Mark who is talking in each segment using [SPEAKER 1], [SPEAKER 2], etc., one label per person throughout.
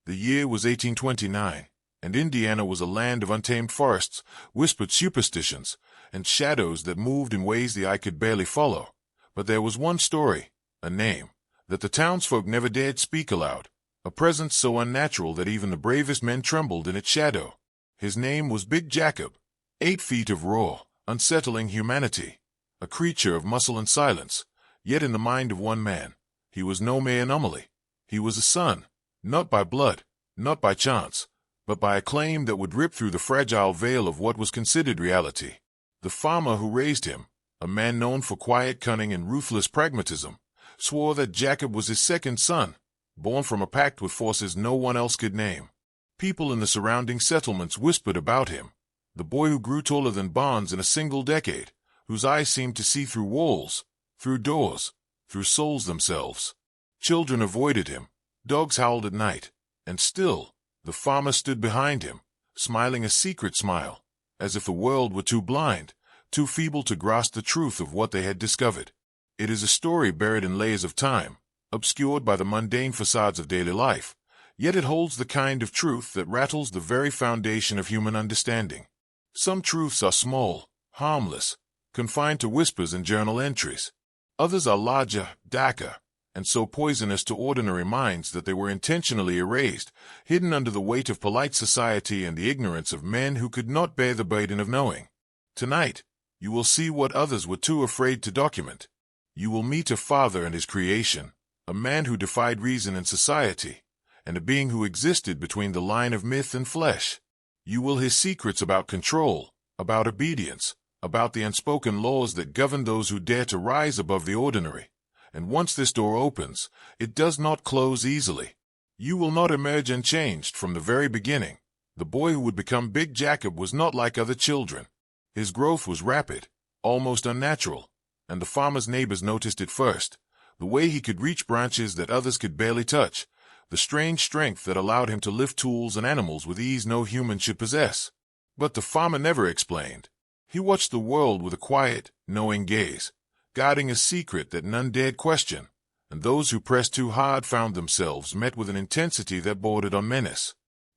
[SPEAKER 1] The year was 1829, and Indiana was a land of untamed forests, whispered superstitions, and shadows that moved in ways the eye could barely follow. But there was one story, a name, that the townsfolk never dared speak aloud, a presence so unnatural that even the bravest men trembled in its shadow. His name was Big Jakab, 8 feet of raw, unsettling humanity, a creature of muscle and silence, yet in the mind of one man, he was no mere anomaly. He was a son, not by blood, not by chance, but by a claim that would rip through the fragile veil of what was considered reality. The farmer who raised him, a man known for quiet cunning and ruthless pragmatism, swore that Jakab was his second son, born from a pact with forces no one else could name. People in the surrounding settlements whispered about him, the boy who grew taller than barns in a single decade, whose eyes seemed to see through walls, through doors, through souls themselves. Children avoided him, dogs howled at night, and still, the farmer stood behind him, smiling a secret smile, as if the world were too blind, too feeble to grasp the truth of what they had discovered. It is a story buried in layers of time, obscured by the mundane facades of daily life, yet it holds the kind of truth that rattles the very foundation of human understanding. Some truths are small, harmless, confined to whispers and journal entries. Others are larger, darker, and so poisonous to ordinary minds that they were intentionally erased, hidden under the weight of polite society and the ignorance of men who could not bear the burden of knowing. Tonight, you will see what others were too afraid to document. You will meet a father and his creation, a man who defied reason and society, and a being who existed between the line of myth and flesh. You will hear secrets about control, about obedience, about the unspoken laws that govern those who dare to rise above the ordinary. And once this door opens, it does not close easily. You will not emerge unchanged from the very beginning. The boy who would become Big Jakab was not like other children. His growth was rapid, almost unnatural, and the farmer's neighbors noticed it first. The way he could reach branches that others could barely touch, the strange strength that allowed him to lift tools and animals with ease no human should possess. But the farmer never explained. He watched the world with a quiet, knowing gaze, guarding a secret that none dared question, and those who pressed too hard found themselves met with an intensity that bordered on menace.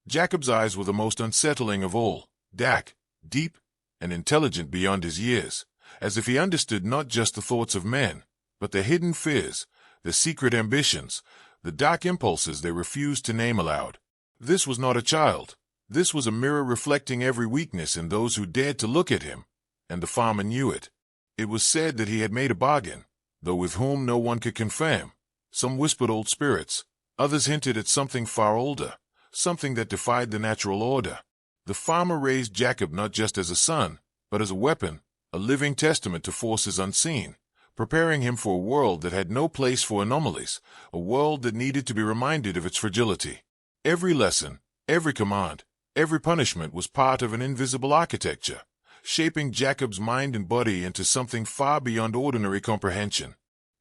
[SPEAKER 1] Jakab's eyes were the most unsettling of all, dark, deep, and intelligent beyond his years, as if he understood not just the thoughts of men, but their hidden fears, their secret ambitions, the dark impulses they refused to name aloud. This was not a child. This was a mirror reflecting every weakness in those who dared to look at him, and the farmer knew it. It was said that he had made a bargain, though with whom no one could confirm. Some whispered old spirits, others hinted at something far older, something that defied the natural order. The farmer raised Jakab not just as a son, but as a weapon, a living testament to forces unseen, preparing him for a world that had no place for anomalies, a world that needed to be reminded of its fragility. Every lesson, every command, every punishment was part of an invisible architecture, shaping Jakab's mind and body into something far beyond ordinary comprehension.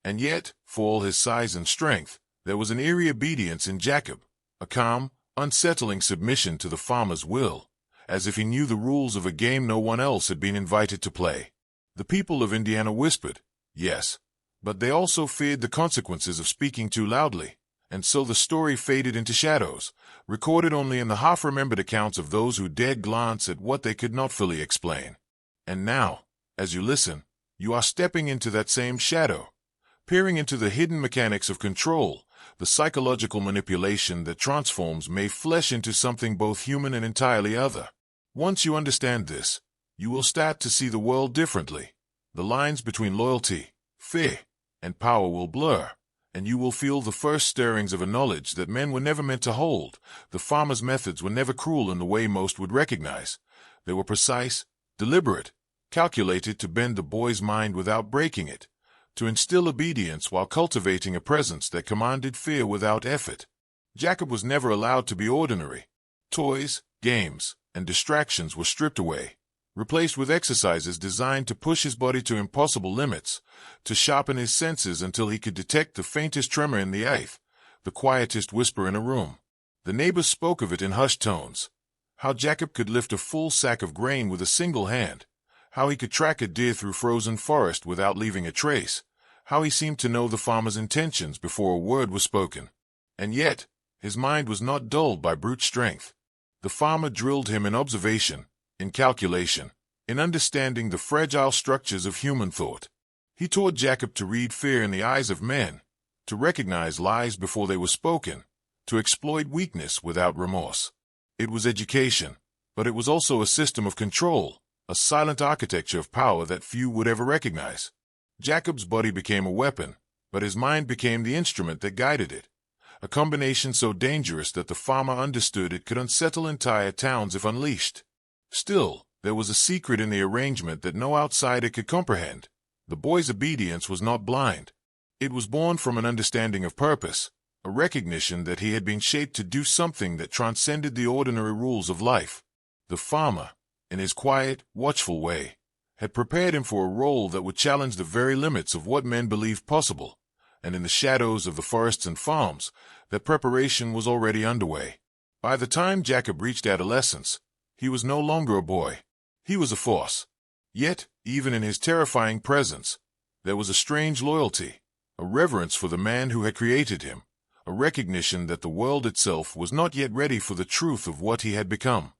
[SPEAKER 1] And yet, for all his size and strength, there was an eerie obedience in Jakab, a calm, unsettling submission to the farmer's will, as if he knew the rules of a game no one else had been invited to play. The people of Indiana whispered, yes, but they also feared the consequences of speaking too loudly, and so the story faded into shadows, recorded only in the half-remembered accounts of those who dared glance at what they could not fully explain. And now, as you listen, you are stepping into that same shadow, peering into the hidden mechanics of control, the psychological manipulation that transforms mere flesh into something both human and entirely other. Once you understand this, you will start to see the world differently. The lines between loyalty, fear, and power will blur, and you will feel the first stirrings of a knowledge that men were never meant to hold. The farmer's methods were never cruel in the way most would recognize. They were precise, deliberate, calculated to bend the boy's mind without breaking it, to instill obedience while cultivating a presence that commanded fear without effort. Jakab was never allowed to be ordinary. Toys, games, and distractions were stripped away, replaced with exercises designed to push his body to impossible limits, to sharpen his senses until he could detect the faintest tremor in the earth, the quietest whisper in a room. The neighbors spoke of it in hushed tones, how Jakab could lift a full sack of grain with a single hand, how he could track a deer through frozen forest without leaving a trace, how he seemed to know the farmer's intentions before a word was spoken. And yet, His mind was not dulled by brute strength. The farmer drilled him in observation, in calculation, in understanding the fragile structures of human thought. He taught Jakab to read fear in the eyes of men, to recognize lies before they were spoken, to exploit weakness without remorse. It was education, but it was also a system of control, a silent architecture of power that few would ever recognize. Jakab's body became a weapon, but his mind became the instrument that guided it. A combination so dangerous that the farmer understood it could unsettle entire towns if unleashed. Still, there was a secret in the arrangement that no outsider could comprehend. The boy's obedience was not blind. It was born from an understanding of purpose, a recognition that he had been shaped to do something that transcended the ordinary rules of life. The farmer, in his quiet, watchful way, had prepared him for a role that would challenge the very limits of what men believed possible, and in the shadows of the forests and farms, that preparation was already underway. By the time Jakab reached adolescence, he was no longer a boy. He was a force. Yet, even in his terrifying presence, there was a strange loyalty, a reverence for the man who had created him, a recognition that the world itself was not yet ready for the truth of what he had become.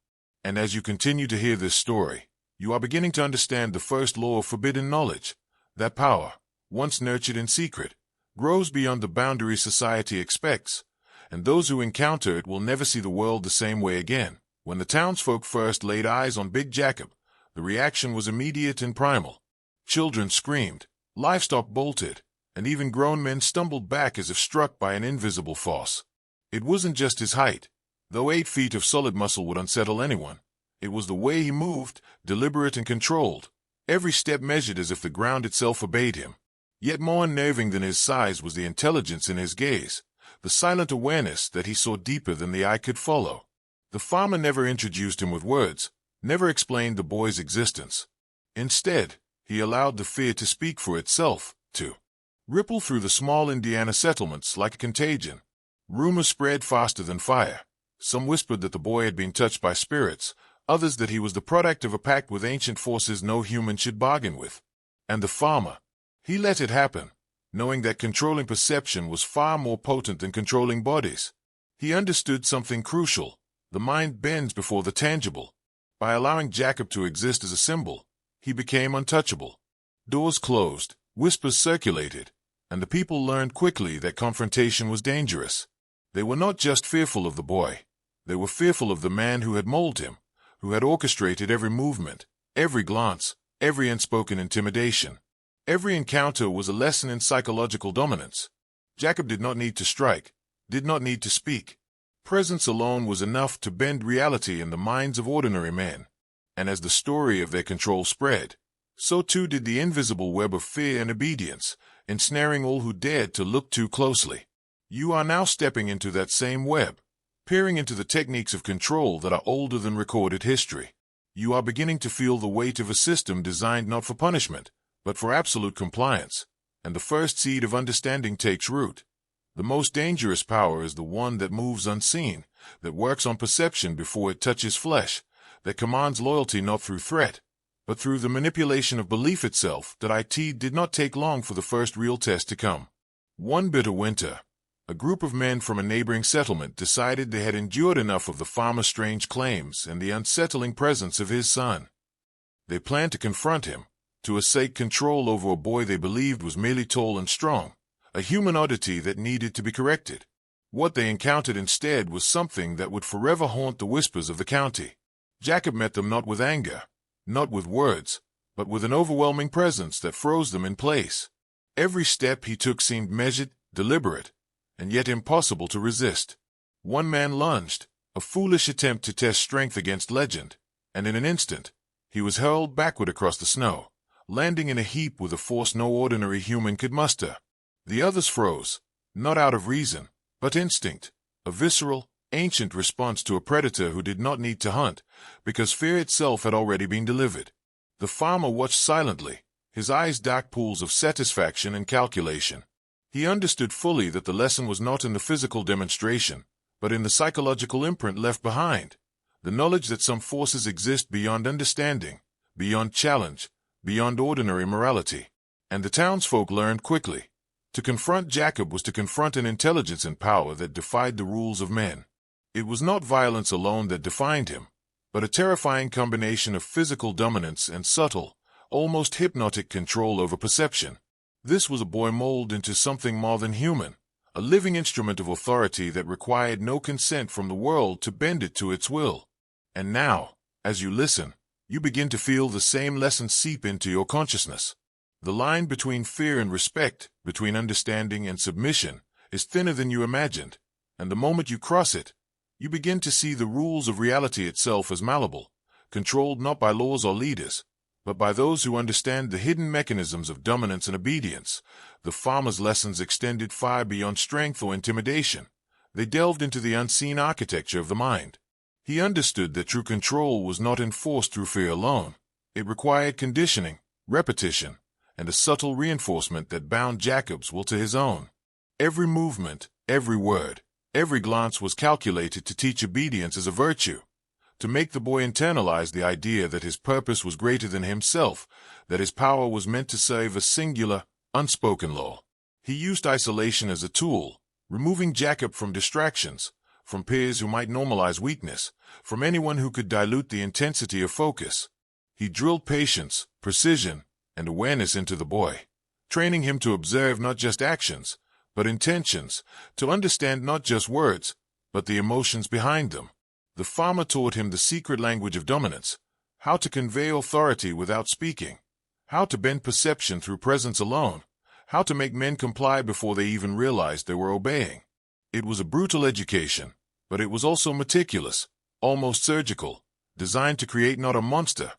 [SPEAKER 1] And as you continue to hear this story, you are beginning to understand the first law of forbidden knowledge, that power, once nurtured in secret, grows beyond the boundaries society expects, and those who encounter it will never see the world the same way again. When the townsfolk first laid eyes on Big Jakab, the reaction was immediate and primal. Children screamed, livestock bolted, and even grown men stumbled back as if struck by an invisible force. It wasn't just his height, though 8 feet of solid muscle would unsettle anyone. It was the way he moved, deliberate and controlled, every step measured as if the ground itself obeyed him. Yet more unnerving than his size was the intelligence in his gaze, the silent awareness that he saw deeper than the eye could follow. The farmer never introduced him with words, never explained the boy's existence. Instead, he allowed the fear to speak for itself, to ripple through the small Indiana settlements like a contagion. Rumors spread faster than fire. Some whispered that the boy had been touched by spirits, others that he was the product of a pact with ancient forces no human should bargain with. And the farmer, he let it happen, knowing that controlling perception was far more potent than controlling bodies. He understood something crucial. The mind bends before the tangible. By allowing Jakab to exist as a symbol, he became untouchable. Doors closed, whispers circulated, and the people learned quickly that confrontation was dangerous. They were not just fearful of the boy. They were fearful of the man who had molded him, who had orchestrated every movement, every glance, every unspoken intimidation. Every encounter was a lesson in psychological dominance. Jakab did not need to strike, did not need to speak. Presence alone was enough to bend reality in the minds of ordinary men. And as the story of their control spread, so too did the invisible web of fear and obedience, ensnaring all who dared to look too closely. You are now stepping into that same web, peering into the techniques of control that are older than recorded history. You are beginning to feel the weight of a system designed not for punishment, but for absolute compliance, and the first seed of understanding takes root. The most dangerous power is the one that moves unseen, that works on perception before it touches flesh, that commands loyalty not through threat, but through the manipulation of belief itself. That did not take long for the first real test to come. One bitter winter, a group of men from a neighboring settlement decided they had endured enough of the farmer's strange claims and the unsettling presence of his son. They planned to confront him, to assert control over a boy they believed was merely tall and strong, a human oddity that needed to be corrected. What they encountered instead was something that would forever haunt the whispers of the county. Jakab met them not with anger, not with words, but with an overwhelming presence that froze them in place. Every step he took seemed measured, deliberate, and yet impossible to resist. One man lunged, a foolish attempt to test strength against legend, and in an instant, he was hurled backward across the snow, landing in a heap with a force no ordinary human could muster. The others froze, not out of reason, but instinct, a visceral, ancient response to a predator who did not need to hunt, because fear itself had already been delivered. The farmer watched silently, his eyes dark pools of satisfaction and calculation. He understood fully that the lesson was not in the physical demonstration, but in the psychological imprint left behind, the knowledge that some forces exist beyond understanding, beyond challenge, beyond ordinary morality. And the townsfolk learned quickly. To confront Jakab was to confront an intelligence and power that defied the rules of men. It was not violence alone that defined him, but a terrifying combination of physical dominance and subtle, almost hypnotic control over perception. This was a boy molded into something more than human, a living instrument of authority that required no consent from the world to bend it to its will. And now, as you listen, you begin to feel the same lessons seep into your consciousness. The line between fear and respect, between understanding and submission, is thinner than you imagined, and the moment you cross it, you begin to see the rules of reality itself as malleable, controlled not by laws or leaders, but by those who understand the hidden mechanisms of dominance and obedience. The farmer's lessons extended far beyond strength or intimidation. They delved into the unseen architecture of the mind. He understood that true control was not enforced through fear alone. It required conditioning, repetition, and a subtle reinforcement that bound Jakab's will to his own. Every movement, every word, every glance was calculated to teach obedience as a virtue, to make the boy internalize the idea that his purpose was greater than himself, that his power was meant to serve a singular, unspoken law. He used isolation as a tool, removing Jakab from distractions, from peers who might normalize weakness, from anyone who could dilute the intensity of focus. He drilled patience, precision, and awareness into the boy, training him to observe not just actions, but intentions, to understand not just words, but the emotions behind them. The farmer taught him the secret language of dominance, how to convey authority without speaking, how to bend perception through presence alone, how to make men comply before they even realized they were obeying. It was a brutal education, but it was also meticulous, almost surgical, designed to create not a monster,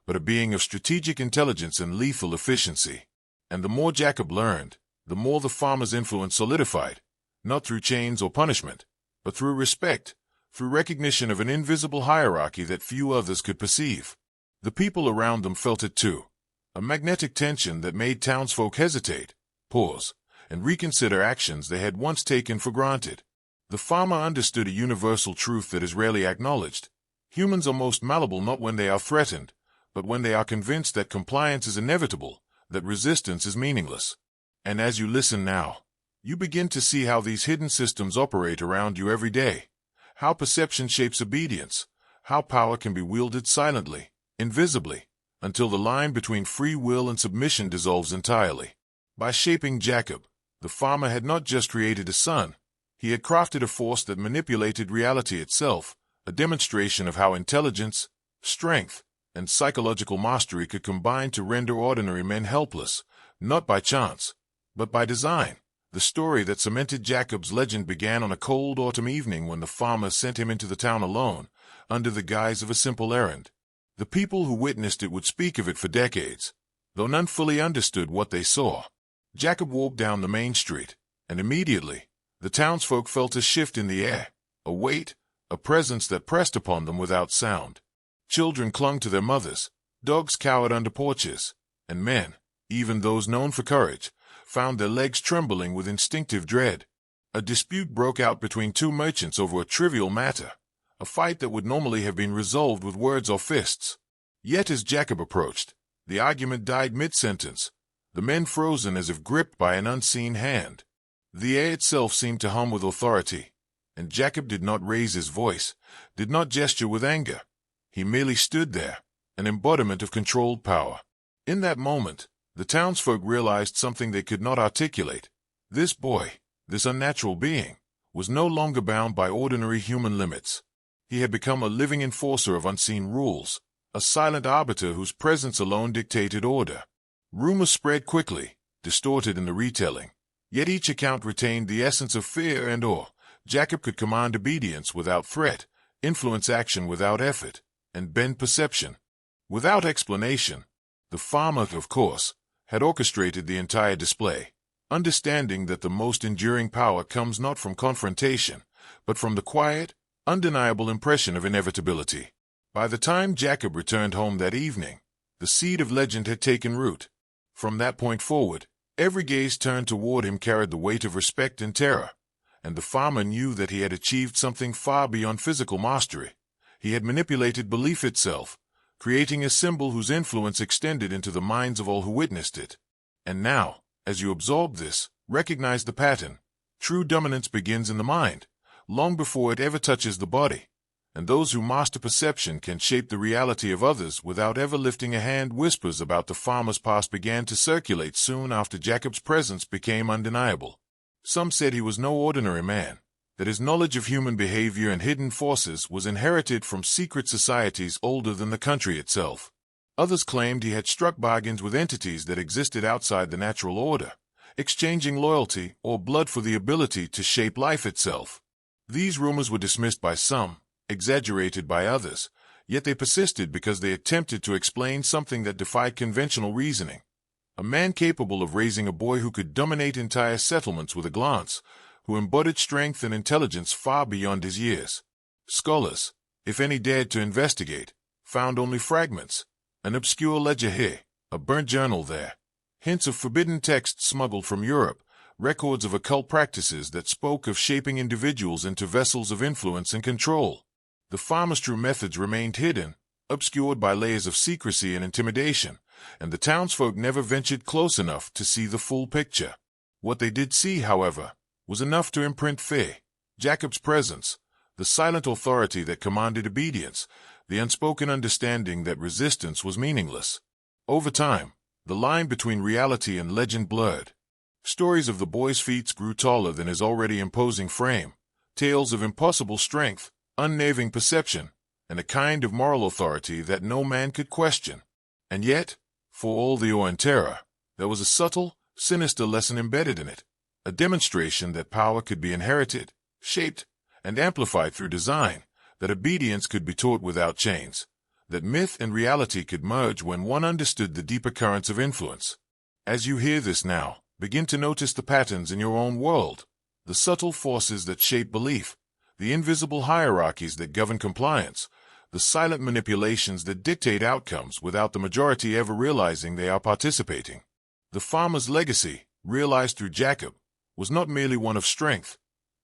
[SPEAKER 1] but a being of strategic intelligence and lethal efficiency. And the more Jakab learned, the more the farmer's influence solidified, not through chains or punishment, but through respect, through recognition of an invisible hierarchy that few others could perceive. The people around them felt it too, a magnetic tension that made townsfolk hesitate, pause, and reconsider actions they had once taken for granted. The farmer understood a universal truth that is rarely acknowledged. Humans are most malleable not when they are threatened, but when they are convinced that compliance is inevitable, that resistance is meaningless. And as you listen now, you begin to see how these hidden systems operate around you every day, how perception shapes obedience, how power can be wielded silently, invisibly, until the line between free will and submission dissolves entirely. By shaping Jakab, the farmer had not just created a son, he had crafted a force that manipulated reality itself, a demonstration of how intelligence, strength, and psychological mastery could combine to render ordinary men helpless, not by chance, but by design. The story that cemented Jakab's legend began on a cold autumn evening when the farmer sent him into the town alone, under the guise of a simple errand. The people who witnessed it would speak of it for decades, though none fully understood what they saw. Jakab walked down the main street, and immediately, the townsfolk felt a shift in the air, a weight, a presence that pressed upon them without sound. Children clung to their mothers, dogs cowered under porches, and men, even those known for courage, found their legs trembling with instinctive dread. A dispute broke out between two merchants over a trivial matter, a fight that would normally have been resolved with words or fists. Yet as Jakab approached, the argument died mid-sentence, the men frozen as if gripped by an unseen hand. The air itself seemed to hum with authority, and Jakab did not raise his voice, did not gesture with anger. He merely stood there, an embodiment of controlled power. In that moment, the townsfolk realized something they could not articulate. This boy, this unnatural being, was no longer bound by ordinary human limits. He had become a living enforcer of unseen rules, a silent arbiter whose presence alone dictated order. Rumors spread quickly, distorted in the retelling, yet each account retained the essence of fear and awe. Jakab could command obedience without threat, influence action without effort, and bend perception without explanation. The farmer, of course, had orchestrated the entire display, understanding that the most enduring power comes not from confrontation, but from the quiet, undeniable impression of inevitability. By the time Jakab returned home that evening, the seed of legend had taken root. From that point forward, every gaze turned toward him carried the weight of respect and terror, and the farmer knew that he had achieved something far beyond physical mastery. He had manipulated belief itself, creating a symbol whose influence extended into the minds of all who witnessed it. And now, as you absorb this, Recognize the pattern. True dominance begins in the mind, long before it ever touches the body. And those who master perception can shape the reality of others without ever lifting a hand. Whispers about the farmer's past began to circulate soon after Jakab's presence became undeniable. Some said he was no ordinary man, that his knowledge of human behavior and hidden forces was inherited from secret societies older than the country itself. Others claimed he had struck bargains with entities that existed outside the natural order, exchanging loyalty or blood for the ability to shape life itself. These rumors were dismissed by some, exaggerated by others, yet they persisted because they attempted to explain something that defied conventional reasoning. A man capable of raising a boy who could dominate entire settlements with a glance, who embodied strength and intelligence far beyond his years. Scholars, if any dared to investigate, found only fragments, an obscure ledger here, a burnt journal there, hints of forbidden texts smuggled from Europe, records of occult practices that spoke of shaping individuals into vessels of influence and control. The farmer's true methods remained hidden, obscured by layers of secrecy and intimidation, and the townsfolk never ventured close enough to see the full picture. What they did see, however, was enough to imprint fear. Jakab's presence, the silent authority that commanded obedience, the unspoken understanding that resistance was meaningless. Over time, the line between reality and legend blurred. Stories of the boy's feats grew taller than his already imposing frame, tales of impossible strength, unnaving perception, and a kind of moral authority that no man could question. And yet, for all the awe and terror, there was a subtle, sinister lesson embedded in it, a demonstration that power could be inherited, shaped, and amplified through design, that obedience could be taught without chains, that myth and reality could merge when one understood the deeper currents of influence. As you hear this now, begin to notice the patterns in your own world, the subtle forces that shape belief, the invisible hierarchies that govern compliance, the silent manipulations that dictate outcomes without the majority ever realizing they are participating. The farmer's legacy, realized through Jakab, was not merely one of strength.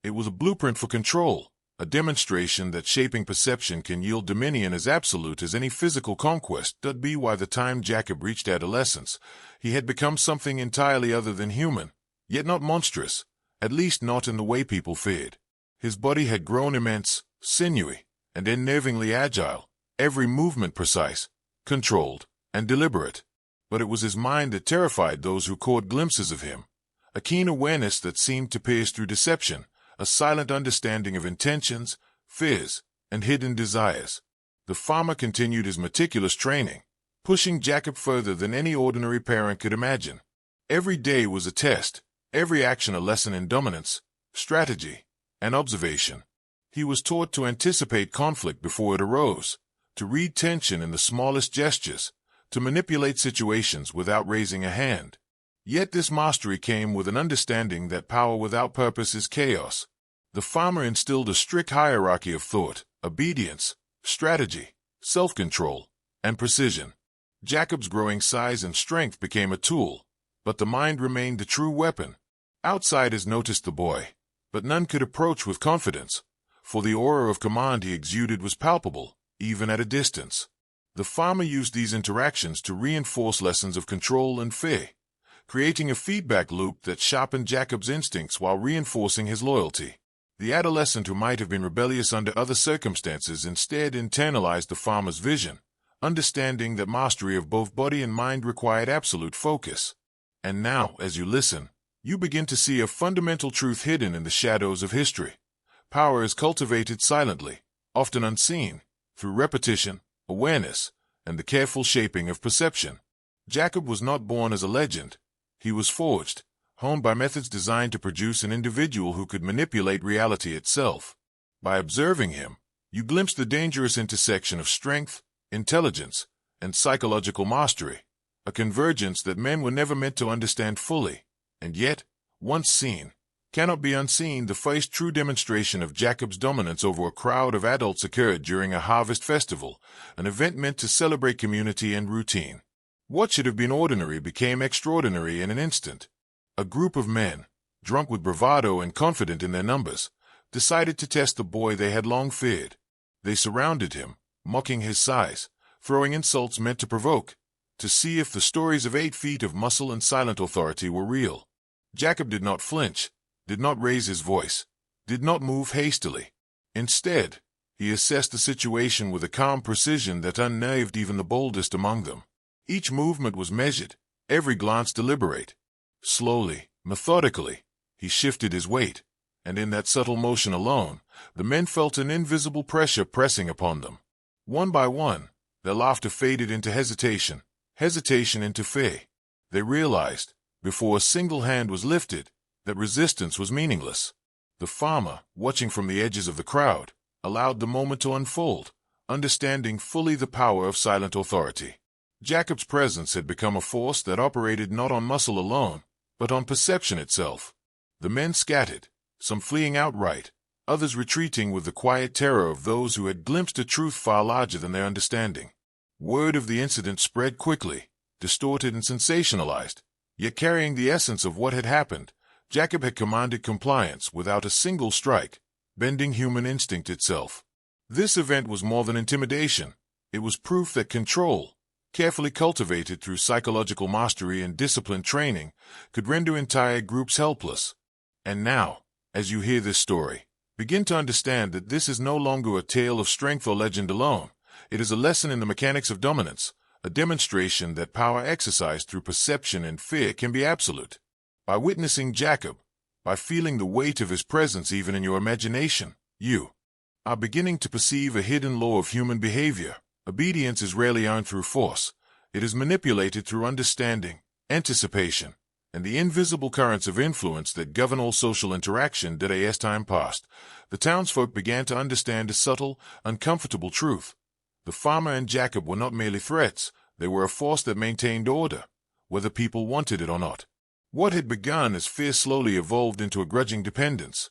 [SPEAKER 1] It was a blueprint for control, a demonstration that shaping perception can yield dominion as absolute as any physical conquest. By the time Jakab reached adolescence, he had become something entirely other than human, yet not monstrous, at least not in the way people feared. His body had grown immense, sinewy, and unnervingly agile, every movement precise, controlled, and deliberate. But it was his mind that terrified those who caught glimpses of him, a keen awareness that seemed to pierce through deception, a silent understanding of intentions, fears, and hidden desires. The farmer continued his meticulous training, pushing Jakab further than any ordinary parent could imagine. Every day was a test, every action a lesson in dominance, strategy, and observation. He was taught to anticipate conflict before it arose, to read tension in the smallest gestures, to manipulate situations without raising a hand. Yet this mastery came with an understanding that power without purpose is chaos. The farmer instilled a strict hierarchy of thought, obedience, strategy, self-control, and precision. Jakab's growing size and strength became a tool, but the mind remained the true weapon. Outsiders noticed the boy, but none could approach with confidence, for the aura of command he exuded was palpable, even at a distance. The farmer used these interactions to reinforce lessons of control and fear, creating a feedback loop that sharpened Jakab's instincts while reinforcing his loyalty. The adolescent who might have been rebellious under other circumstances instead internalized the farmer's vision, understanding that mastery of both body and mind required absolute focus. And now, as you listen, you begin to see a fundamental truth hidden in the shadows of history. Power is cultivated silently, often unseen, through repetition, awareness, and the careful shaping of perception. Jakab was not born as a legend. He was forged, honed by methods designed to produce an individual who could manipulate reality itself. By observing him, you glimpse the dangerous intersection of strength, intelligence, and psychological mastery, a convergence that men were never meant to understand fully, and yet, once seen, cannot be unseen. The first true demonstration of Jakab's dominance over a crowd of adults occurred during a harvest festival, an event meant to celebrate community and routine. What should have been ordinary became extraordinary in an instant. A group of men, drunk with bravado and confident in their numbers, decided to test the boy they had long feared. They surrounded him, mocking his size, throwing insults meant to provoke, to see if the stories of 8 feet of muscle and silent authority were real. Jakab did not flinch, did not raise his voice, did not move hastily. Instead, he assessed the situation with a calm precision that unnerved even the boldest among them. Each movement was measured, every glance deliberate. Slowly, methodically, he shifted his weight, and in that subtle motion alone, the men felt an invisible pressure pressing upon them. One by one, their laughter faded into hesitation, hesitation into fear. They realized, before a single hand was lifted, that resistance was meaningless. The farmer, watching from the edges of the crowd, allowed the moment to unfold, understanding fully the power of silent authority. Jakab's presence had become a force that operated not on muscle alone, but on perception itself. The men scattered, some fleeing outright, others retreating with the quiet terror of those who had glimpsed a truth far larger than their understanding. Word of the incident spread quickly, distorted and sensationalized, yet carrying the essence of what had happened. Jakab had commanded compliance without a single strike, bending human instinct itself. This event was more than intimidation. It was proof that control, carefully cultivated through psychological mastery and disciplined training, could render entire groups helpless. And now, as you hear this story, begin to understand that this is no longer a tale of strength or legend alone. It is a lesson in the mechanics of dominance, a demonstration that power exercised through perception and fear can be absolute. By witnessing Jakab, by feeling the weight of his presence even in your imagination, you are beginning to perceive a hidden law of human behavior. Obedience is rarely earned through force. It is manipulated through understanding, anticipation, and the invisible currents of influence that govern all social interaction. As time passed, the townsfolk began to understand a subtle, uncomfortable truth. The farmer and Jakab were not merely threats, they were a force that maintained order, whether people wanted it or not. What had begun as fear slowly evolved into a grudging dependence.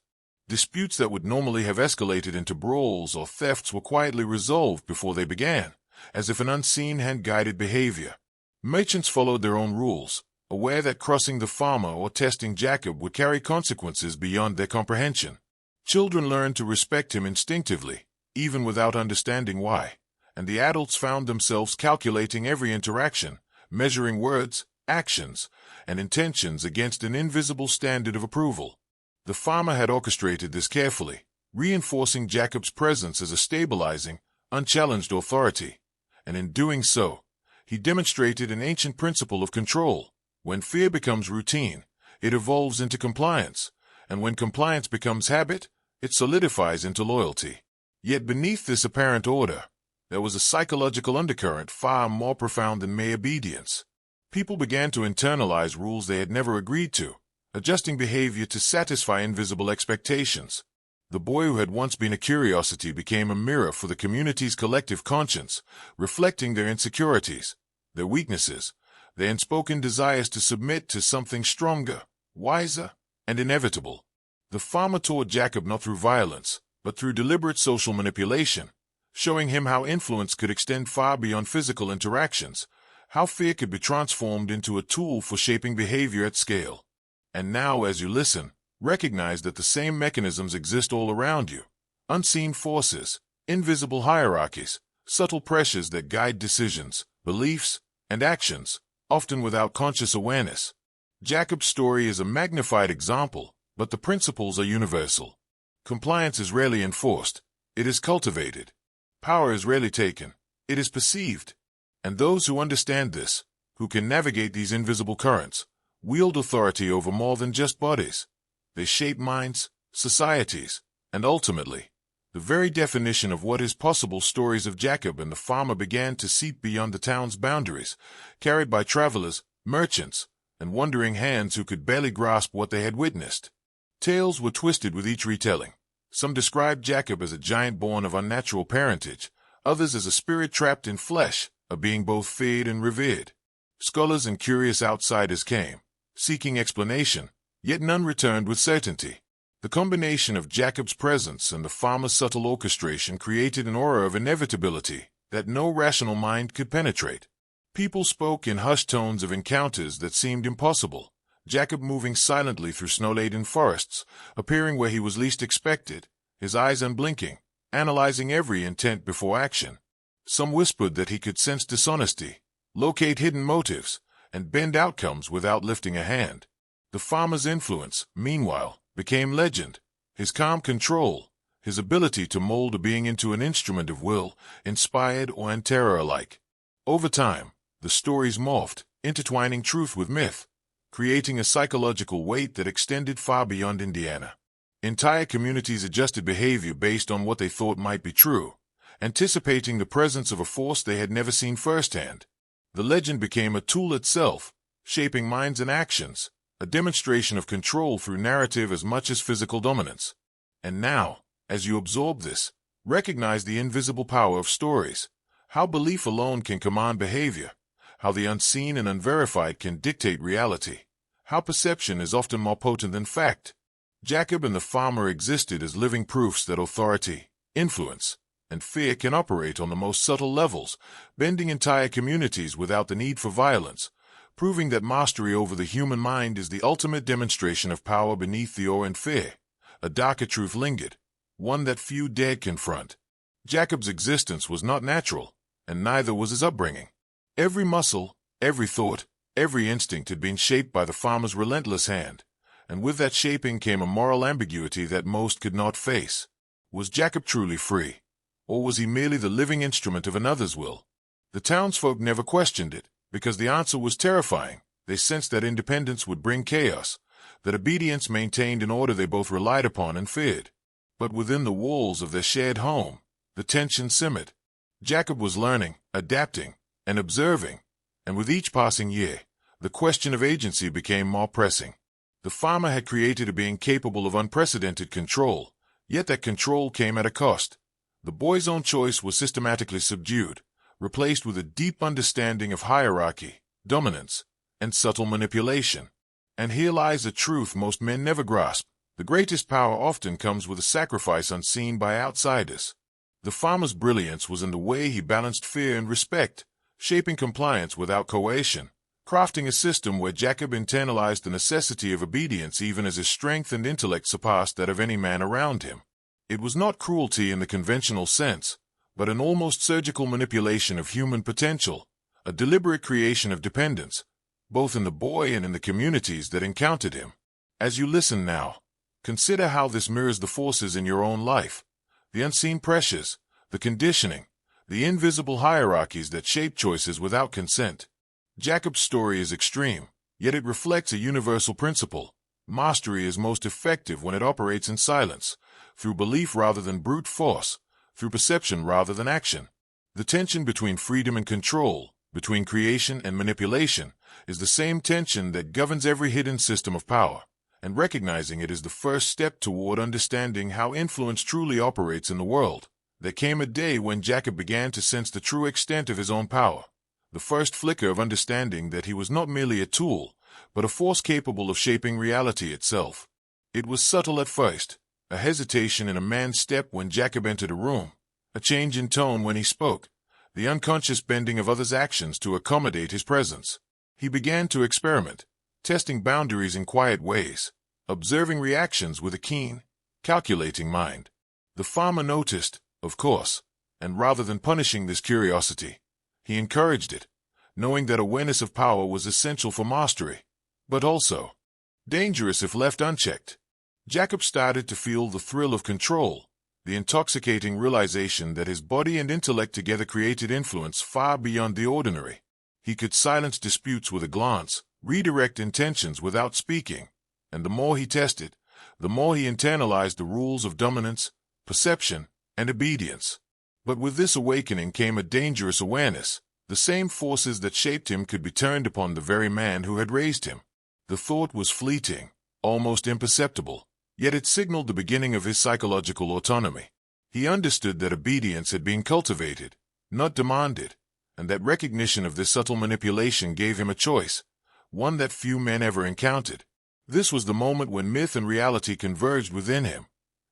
[SPEAKER 1] Disputes that would normally have escalated into brawls or thefts were quietly resolved before they began, as if an unseen hand guided behavior. Merchants followed their own rules, aware that crossing the farmer or testing Jakab would carry consequences beyond their comprehension. Children learned to respect him instinctively, even without understanding why, and the adults found themselves calculating every interaction, measuring words, actions, and intentions against an invisible standard of approval. The farmer had orchestrated this carefully, reinforcing Jakab's presence as a stabilizing, unchallenged authority, and in doing so, he demonstrated an ancient principle of control. When fear becomes routine, it evolves into compliance, and when compliance becomes habit, it solidifies into loyalty. Yet beneath this apparent order, there was a psychological undercurrent far more profound than mere obedience. People began to internalize rules they had never agreed to, adjusting behavior to satisfy invisible expectations. The boy who had once been a curiosity became a mirror for the community's collective conscience, reflecting their insecurities, their weaknesses, their unspoken desires to submit to something stronger, wiser, and inevitable. The farmer taught Jakab not through violence, but through deliberate social manipulation, showing him how influence could extend far beyond physical interactions, how fear could be transformed into a tool for shaping behavior at scale. And now, as you listen, recognize that the same mechanisms exist all around you. Unseen forces, invisible hierarchies, subtle pressures that guide decisions, beliefs, and actions, often without conscious awareness. Jakab's story is a magnified example, but the principles are universal. Compliance is rarely enforced, it is cultivated. Power is rarely taken, it is perceived. And those who understand this, who can navigate these invisible currents, wield authority over more than just bodies. They shape minds, societies, and ultimately, the very definition of what is possible. Stories of Jakab and the farmer began to seep beyond the town's boundaries, carried by travelers, merchants, and wandering hands who could barely grasp what they had witnessed. Tales were twisted with each retelling. Some described Jakab as a giant born of unnatural parentage, others as a spirit trapped in flesh, a being both feared and revered. Scholars and curious outsiders came, seeking explanation, yet none returned with certainty. The combination of Jakab's presence and the farmer's subtle orchestration created an aura of inevitability that no rational mind could penetrate. People spoke in hushed tones of encounters that seemed impossible. Jakab moving silently through snow-laden forests, appearing where he was least expected, his eyes unblinking, analyzing every intent before action. Some whispered that he could sense dishonesty, locate hidden motives, and bend outcomes without lifting a hand. The farmer's influence, meanwhile, became legend. His calm control, his ability to mold a being into an instrument of will, inspired and terror alike. Over time, the stories morphed, intertwining truth with myth, creating a psychological weight that extended far beyond Indiana. Entire communities adjusted behavior based on what they thought might be true, anticipating the presence of a force they had never seen firsthand. The legend became a tool itself, shaping minds and actions, a demonstration of control through narrative as much as physical dominance. And now, as you absorb this, recognize the invisible power of stories, how belief alone can command behavior, how the unseen and unverified can dictate reality, how perception is often more potent than fact. Jakab and the farmer existed as living proofs that authority, influence, and fear can operate on the most subtle levels, bending entire communities without the need for violence, proving that mastery over the human mind is the ultimate demonstration of power beneath the awe and fear. A darker truth lingered, one that few dared confront. Jakab's existence was not natural, and neither was his upbringing. Every muscle, every thought, every instinct had been shaped by the farmer's relentless hand, and with that shaping came a moral ambiguity that most could not face. Was Jakab truly free, or was he merely the living instrument of another's will? The townsfolk never questioned it, because the answer was terrifying. They sensed that independence would bring chaos, that obedience maintained an order they both relied upon and feared. But within the walls of their shared home, the tension simmered. Jakab was learning, adapting, and observing, and with each passing year, the question of agency became more pressing. The farmer had created a being capable of unprecedented control, yet that control came at a cost. The boy's own choice was systematically subdued, replaced with a deep understanding of hierarchy, dominance, and subtle manipulation. And here lies a truth most men never grasp. The greatest power often comes with a sacrifice unseen by outsiders. The farmer's brilliance was in the way he balanced fear and respect, shaping compliance without coercion, crafting a system where Jakab internalized the necessity of obedience even as his strength and intellect surpassed that of any man around him. It was not cruelty in the conventional sense, but an almost surgical manipulation of human potential, a deliberate creation of dependence, both in the boy and in the communities that encountered him. As you listen now, consider how this mirrors the forces in your own life, the unseen pressures, the conditioning, the invisible hierarchies that shape choices without consent. Jakab's story is extreme, yet it reflects a universal principle. Mastery is most effective when it operates in silence, through belief rather than brute force, through perception rather than action. The tension between freedom and control, between creation and manipulation, is the same tension that governs every hidden system of power, and recognizing it is the first step toward understanding how influence truly operates in the world. There came a day when Jakab began to sense the true extent of his own power, the first flicker of understanding that he was not merely a tool, but a force capable of shaping reality itself. It was subtle at first, a hesitation in a man's step when Jakab entered a room, a change in tone when he spoke, the unconscious bending of others' actions to accommodate his presence. He began to experiment, testing boundaries in quiet ways, observing reactions with a keen, calculating mind. The farmer noticed, of course, and rather than punishing this curiosity, he encouraged it, knowing that awareness of power was essential for mastery, but also dangerous if left unchecked. Jakab started to feel the thrill of control, the intoxicating realization that his body and intellect together created influence far beyond the ordinary. He could silence disputes with a glance, redirect intentions without speaking, and the more he tested, the more he internalized the rules of dominance, perception, and obedience. But with this awakening came a dangerous awareness. The same forces that shaped him could be turned upon the very man who had raised him. The thought was fleeting, almost imperceptible, yet it signaled the beginning of his psychological autonomy. He understood that obedience had been cultivated, not demanded, and that recognition of this subtle manipulation gave him a choice, one that few men ever encountered. This was the moment when myth and reality converged within him.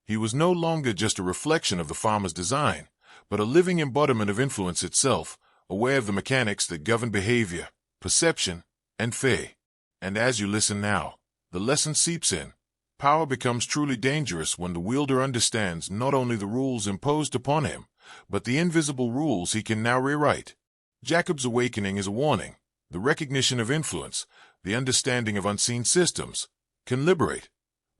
[SPEAKER 1] He was no longer just a reflection of the farmer's design, but a living embodiment of influence itself, aware of the mechanics that govern behavior, perception, and fate. And as you listen now, the lesson seeps in. Power becomes truly dangerous when the wielder understands not only the rules imposed upon him, but the invisible rules he can now rewrite. Jakab's awakening is a warning, the recognition of influence, the understanding of unseen systems, can liberate,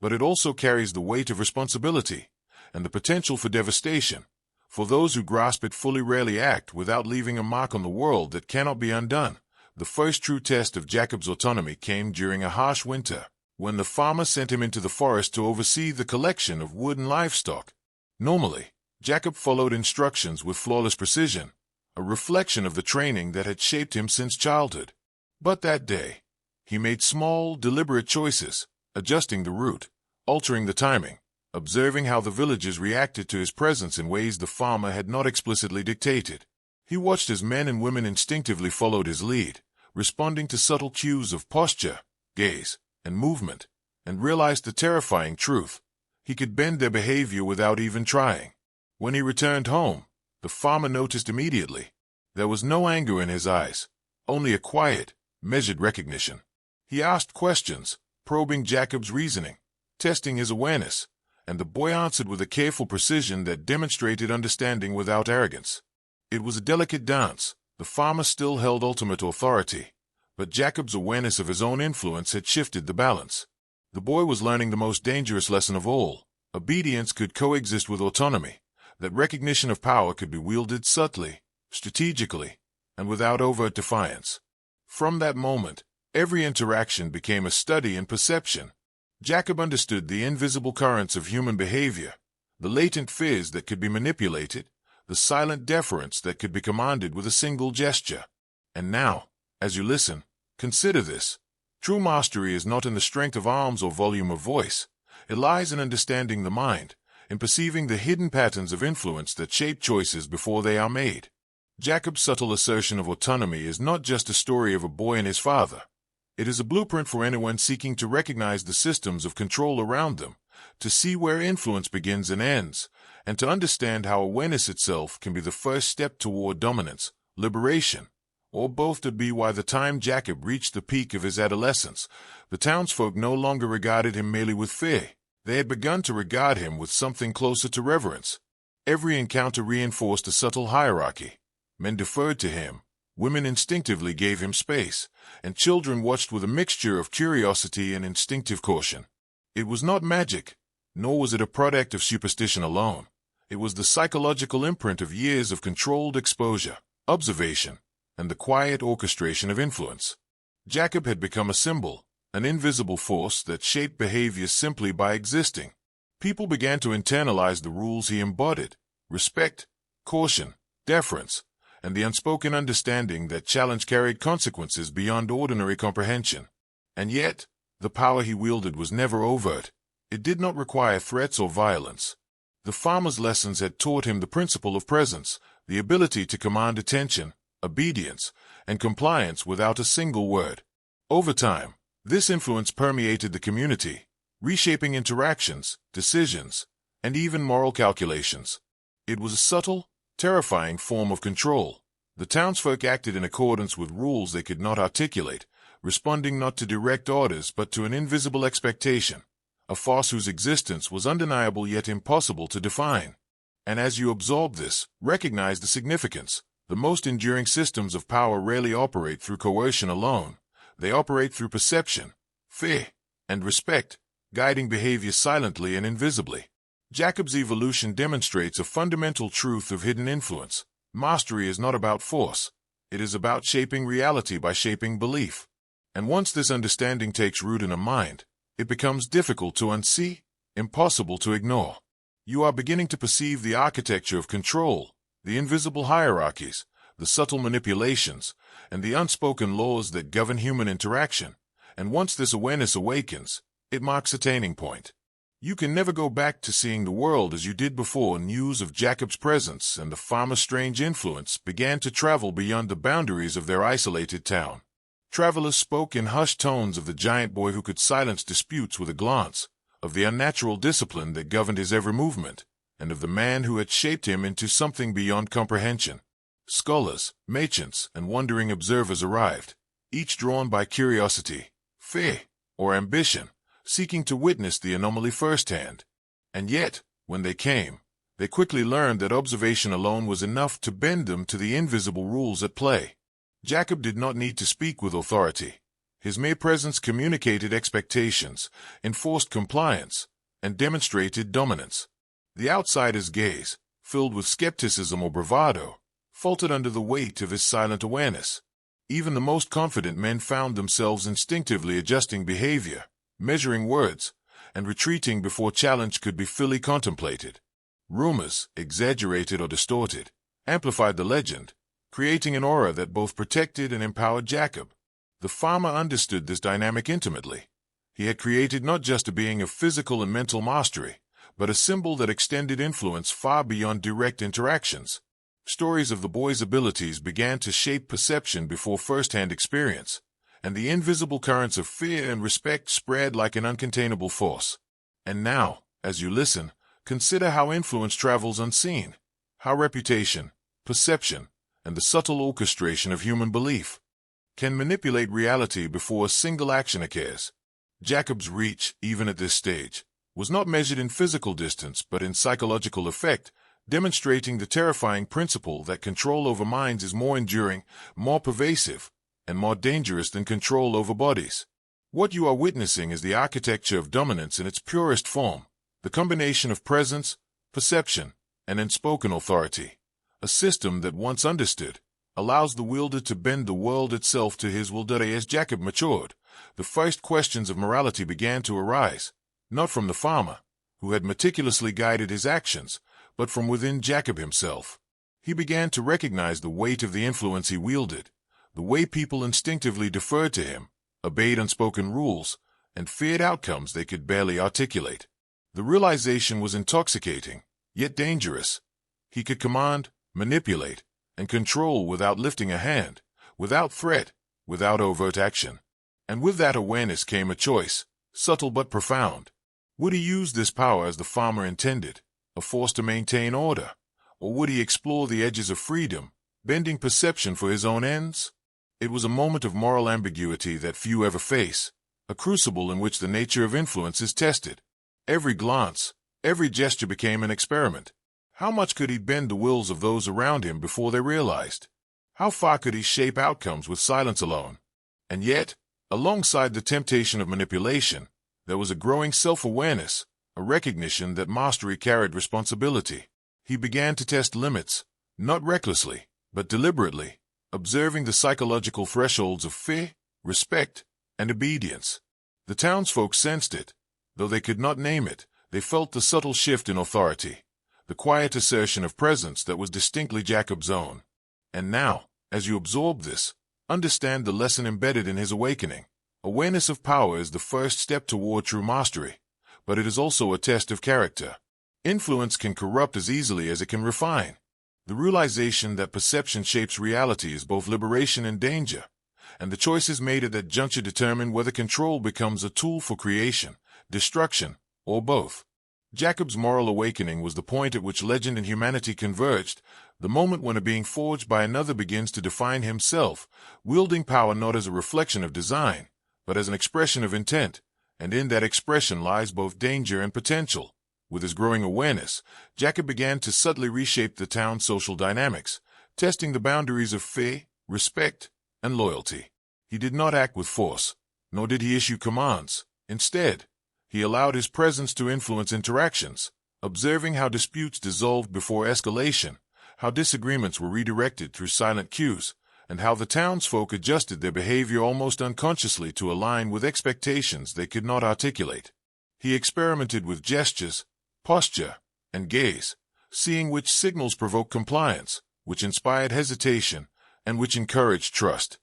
[SPEAKER 1] but it also carries the weight of responsibility and the potential for devastation. For those who grasp it fully rarely act without leaving a mark on the world that cannot be undone. The first true test of Jakab's autonomy came during a harsh winter, when the farmer sent him into the forest to oversee the collection of wood and livestock. Normally, Jakab followed instructions with flawless precision, a reflection of the training that had shaped him since childhood. But that day, he made small, deliberate choices, adjusting the route, altering the timing, observing how the villagers reacted to his presence in ways the farmer had not explicitly dictated. He watched as men and women instinctively followed his lead, responding to subtle cues of posture, gaze, and movement, and realized the terrifying truth: he could bend their behavior without even trying. When he returned home, the farmer noticed immediately. There was no anger in his eyes, only a quiet, measured recognition. He asked questions, probing Jakab's reasoning, testing his awareness, and the boy answered with a careful precision that demonstrated understanding without arrogance. It was a delicate dance. The farmer still held ultimate authority, but Jakab's awareness of his own influence had shifted the balance. The boy was learning the most dangerous lesson of all: obedience could coexist with autonomy, that recognition of power could be wielded subtly, strategically, and without overt defiance. From that moment, every interaction became a study in perception. Jakab understood the invisible currents of human behavior, the latent fears that could be manipulated, the silent deference that could be commanded with a single gesture. And now, as you listen, consider this. True mastery is not in the strength of arms or volume of voice. It lies in understanding the mind, in perceiving the hidden patterns of influence that shape choices before they are made. Jakab's subtle assertion of autonomy is not just a story of a boy and his father. It is a blueprint for anyone seeking to recognize the systems of control around them, to see where influence begins and ends, and to understand how awareness itself can be the first step toward dominance, liberation, or both. To be why the time Jakab reached the peak of his adolescence, the townsfolk no longer regarded him merely with fear. They had begun to regard him with something closer to reverence. Every encounter reinforced a subtle hierarchy. Men deferred to him, women instinctively gave him space, and children watched with a mixture of curiosity and instinctive caution. It was not magic, nor was it a product of superstition alone. It was the psychological imprint of years of controlled exposure, observation, and the quiet orchestration of influence. Jakab had become a symbol, an invisible force that shaped behavior simply by existing. People began to internalize the rules he embodied: respect, caution, deference, and the unspoken understanding that challenge carried consequences beyond ordinary comprehension. And yet, the power he wielded was never overt. It did not require threats or violence. The farmer's lessons had taught him the principle of presence, the ability to command attention, obedience, and compliance without a single word. Over time, this influence permeated the community, reshaping interactions, decisions, and even moral calculations. It was a subtle, terrifying form of control. The townsfolk acted in accordance with rules they could not articulate, responding not to direct orders but to an invisible expectation, a force whose existence was undeniable yet impossible to define. And as you absorb this, recognize the significance. The most enduring systems of power rarely operate through coercion alone. They operate through perception, fear, and respect, guiding behavior silently and invisibly. Jakab's evolution demonstrates a fundamental truth of hidden influence. Mastery is not about force. It is about shaping reality by shaping belief. And once this understanding takes root in a mind, it becomes difficult to unsee, impossible to ignore. You are beginning to perceive the architecture of control, the invisible hierarchies, the subtle manipulations, and the unspoken laws that govern human interaction. And once this awareness awakens, it marks a turning point. You can never go back to seeing the world as you did before. News of Jakab's presence and the farmer's strange influence began to travel beyond the boundaries of their isolated town. Travelers spoke in hushed tones of the giant boy who could silence disputes with a glance, of the unnatural discipline that governed his every movement, and of the man who had shaped him into something beyond comprehension. Scholars, merchants, and wondering observers arrived, each drawn by curiosity, fear, or ambition, seeking to witness the anomaly firsthand. And yet, when they came, they quickly learned that observation alone was enough to bend them to the invisible rules at play. Jakab did not need to speak with authority. His mere presence communicated expectations, enforced compliance, and demonstrated dominance. The outsider's gaze, filled with skepticism or bravado, faltered under the weight of his silent awareness. Even the most confident men found themselves instinctively adjusting behavior, measuring words, and retreating before challenge could be fully contemplated. Rumors, exaggerated or distorted, amplified the legend, creating an aura that both protected and empowered Jakab. The farmer understood this dynamic intimately. He had created not just a being of physical and mental mastery, but a symbol that extended influence far beyond direct interactions. Stories of the boy's abilities began to shape perception before first-hand experience, and the invisible currents of fear and respect spread like an uncontainable force. And now, as you listen, consider how influence travels unseen, how reputation, perception, and the subtle orchestration of human belief can manipulate reality before a single action occurs. Jakab's reach, even at this stage, was not measured in physical distance but in psychological effect, demonstrating the terrifying principle that control over minds is more enduring, more pervasive, and more dangerous than control over bodies. What you are witnessing is the architecture of dominance in its purest form, the combination of presence, perception, and unspoken authority. A system that, once understood, allows the wielder to bend the world itself to his will. As Jakab matured, the first questions of morality began to arise, not from the farmer, who had meticulously guided his actions, but from within Jakab himself. He began to recognize the weight of the influence he wielded, the way people instinctively deferred to him, obeyed unspoken rules, and feared outcomes they could barely articulate. The realization was intoxicating, yet dangerous. He could command, manipulate, and control without lifting a hand, without threat, without overt action. And with that awareness came a choice, subtle but profound. Would he use this power as the farmer intended, a force to maintain order, or would he explore the edges of freedom, bending perception for his own ends? It was a moment of moral ambiguity that few ever face, a crucible in which the nature of influence is tested. Every glance, every gesture became an experiment. How much could he bend the wills of those around him before they realized? How far could he shape outcomes with silence alone? And yet, alongside the temptation of manipulation, there was a growing self-awareness, a recognition that mastery carried responsibility. He began to test limits, not recklessly, but deliberately, observing the psychological thresholds of fear, respect, and obedience. The townsfolk sensed it. Though they could not name it, they felt the subtle shift in authority, the quiet assertion of presence that was distinctly Jakab's own. And now, as you absorb this, understand the lesson embedded in his awakening. Awareness of power is the first step toward true mastery, but it is also a test of character. Influence can corrupt as easily as it can refine. The realization that perception shapes reality is both liberation and danger, and the choices made at that juncture determine whether control becomes a tool for creation, destruction, or both. Jakab's moral awakening was the point at which legend and humanity converged, the moment when a being forged by another begins to define himself, wielding power not as a reflection of design, but as an expression of intent, and in that expression lies both danger and potential. With his growing awareness, Jakab began to subtly reshape the town's social dynamics, testing the boundaries of fear, respect, and loyalty. He did not act with force, nor did he issue commands. Instead, he allowed his presence to influence interactions, observing how disputes dissolved before escalation, how disagreements were redirected through silent cues, and how the townsfolk adjusted their behavior almost unconsciously to align with expectations they could not articulate. He experimented with gestures, posture, and gaze, seeing which signals provoked compliance, which inspired hesitation, and which encouraged trust.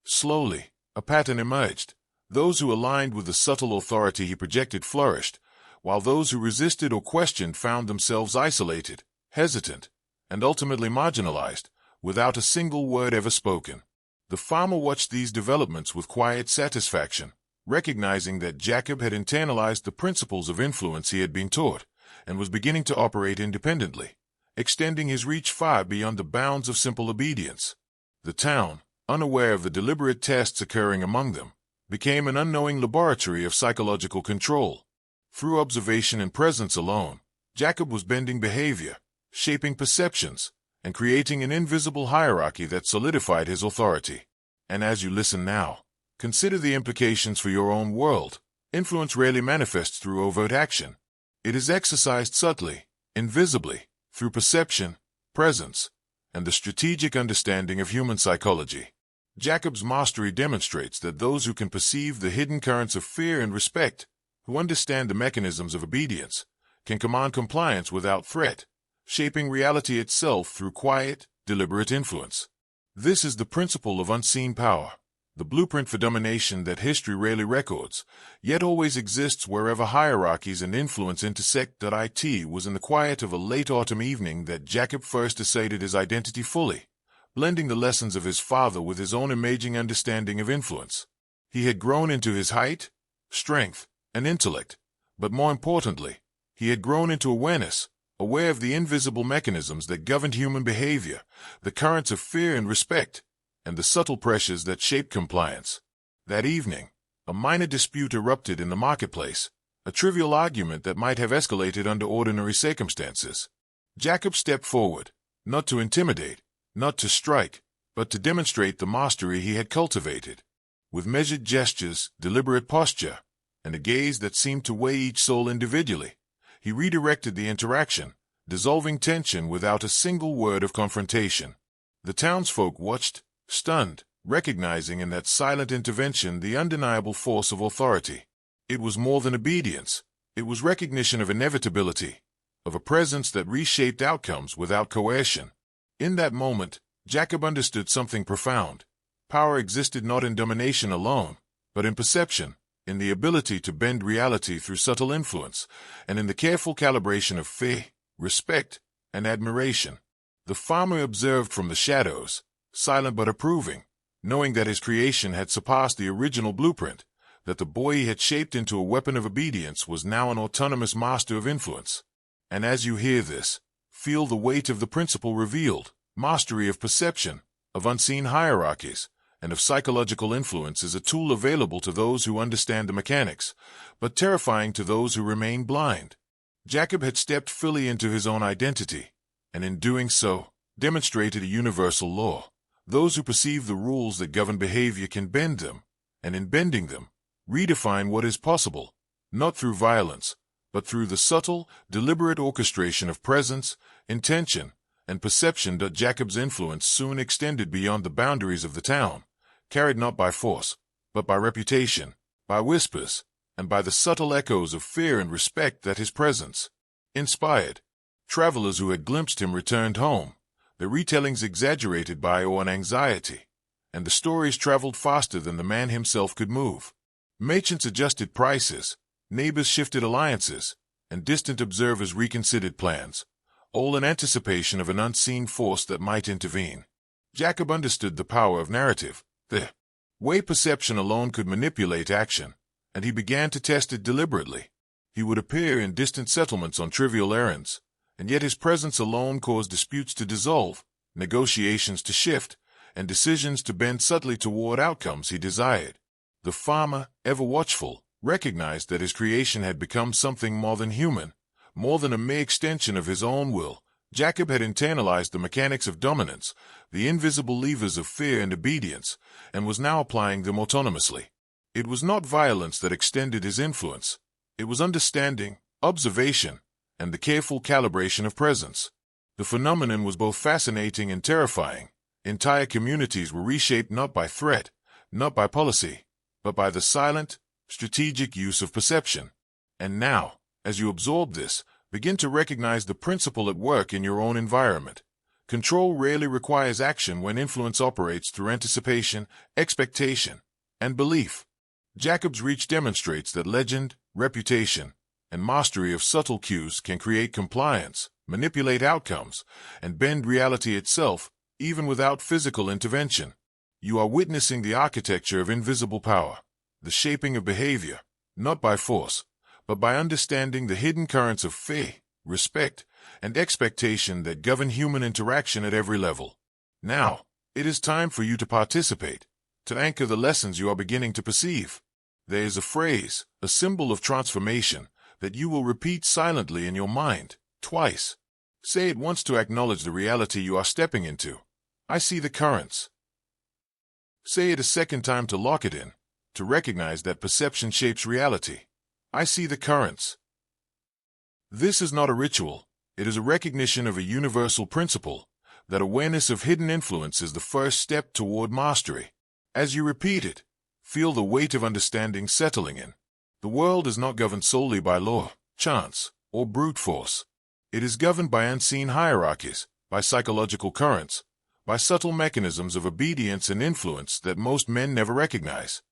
[SPEAKER 1] Slowly, a pattern emerged. Those who aligned with the subtle authority he projected flourished, while those who resisted or questioned found themselves isolated, hesitant, and ultimately marginalized, without a single word ever spoken. The farmer watched these developments with quiet satisfaction, recognizing that Jakab had internalized the principles of influence he had been taught, and was beginning to operate independently, extending his reach far beyond the bounds of simple obedience. The town, unaware of the deliberate tests occurring among them, became an unknowing laboratory of psychological control. Through observation and presence alone, Jakab was bending behavior, shaping perceptions, and creating an invisible hierarchy that solidified his authority. And as you listen now, Consider the implications for your own world. Influence rarely manifests through overt action. It is exercised subtly, invisibly, through perception, presence, and the strategic understanding of human psychology. Jakab's mastery demonstrates that those who can perceive the hidden currents of fear and respect, who understand the mechanisms of obedience, can command compliance without threat, shaping reality itself through quiet, deliberate influence. This is the principle of unseen power, the blueprint for domination that history rarely records, yet always exists wherever hierarchies and influence intersect. It was in the quiet of a late autumn evening that Jakab first asserted his identity fully, blending the lessons of his father with his own emerging understanding of influence. He had grown into his height, strength, and intellect, but more importantly, he had grown into awareness, aware of the invisible mechanisms that governed human behavior, the currents of fear and respect, and the subtle pressures that shaped compliance. That evening, a minor dispute erupted in the marketplace, a trivial argument that might have escalated under ordinary circumstances. Jakab stepped forward, not to intimidate, not to strike, but to demonstrate the mastery he had cultivated. With measured gestures, deliberate posture, and a gaze that seemed to weigh each soul individually, he redirected the interaction, dissolving tension without a single word of confrontation. The townsfolk watched, stunned, recognizing in that silent intervention the undeniable force of authority. It was more than obedience. It was recognition of inevitability, of a presence that reshaped outcomes without coercion. In that moment, Jakab understood something profound. Power existed not in domination alone, but in perception, in the ability to bend reality through subtle influence, and in the careful calibration of fear, respect, and admiration. The farmer observed from the shadows, silent but approving, knowing that his creation had surpassed the original blueprint, that the boy he had shaped into a weapon of obedience was now an autonomous master of influence. And as you hear this, feel the weight of the principle revealed. Mastery of perception, of unseen hierarchies, and of psychological influence is a tool available to those who understand the mechanics, but terrifying to those who remain blind. Jakab had stepped fully into his own identity, and in doing so, demonstrated a universal law. Those who perceive the rules that govern behavior can bend them, and in bending them, redefine what is possible, not through violence, but through the subtle, deliberate orchestration of presence, intention, and perception. Jakab's influence soon extended beyond the boundaries of the town, carried not by force, but by reputation, by whispers, and by the subtle echoes of fear and respect that his presence inspired. Travelers who had glimpsed him returned home, their retellings exaggerated by awe and anxiety, and the stories traveled faster than the man himself could move. Merchants adjusted prices, neighbors shifted alliances, and distant observers reconsidered plans, all in anticipation of an unseen force that might intervene. Jakab understood the power of narrative, the way perception alone could manipulate action, and he began to test it deliberately. He would appear in distant settlements on trivial errands, and yet his presence alone caused disputes to dissolve, negotiations to shift, and decisions to bend subtly toward outcomes he desired. The farmer, ever watchful, recognized that his creation had become something more than human, more than a mere extension of his own will. Jakab had internalized the mechanics of dominance, the invisible levers of fear and obedience, and was now applying them autonomously. It was not violence that extended his influence. It was understanding, observation, and the careful calibration of presence. The phenomenon was both fascinating and terrifying. Entire communities were reshaped not by threat, not by policy, but by the silent, strategic use of perception. And now, as you absorb this, begin to recognize the principle at work in your own environment. Control rarely requires action when influence operates through anticipation, expectation, and belief. Jakab's reach demonstrates that legend, reputation, and mastery of subtle cues can create compliance, manipulate outcomes, and bend reality itself, even without physical intervention. You are witnessing the architecture of invisible power, the shaping of behavior, not by force, but by understanding the hidden currents of fear, respect, and expectation that govern human interaction at every level. Now, it is time for you to participate, to anchor the lessons you are beginning to perceive. There is a phrase, a symbol of transformation, that you will repeat silently in your mind, twice. Say it once to acknowledge the reality you are stepping into. I see the currents. Say it a second time to lock it in. to recognize that perception shapes reality. I see the currents. This is not a ritual. It is a recognition of a universal principle, that awareness of hidden influence is the first step toward mastery. As you repeat it, feel the weight of understanding settling in. The world is not governed solely by law, chance, or brute force. It is governed by unseen hierarchies, by psychological currents, by subtle mechanisms of obedience and influence that most men never recognize.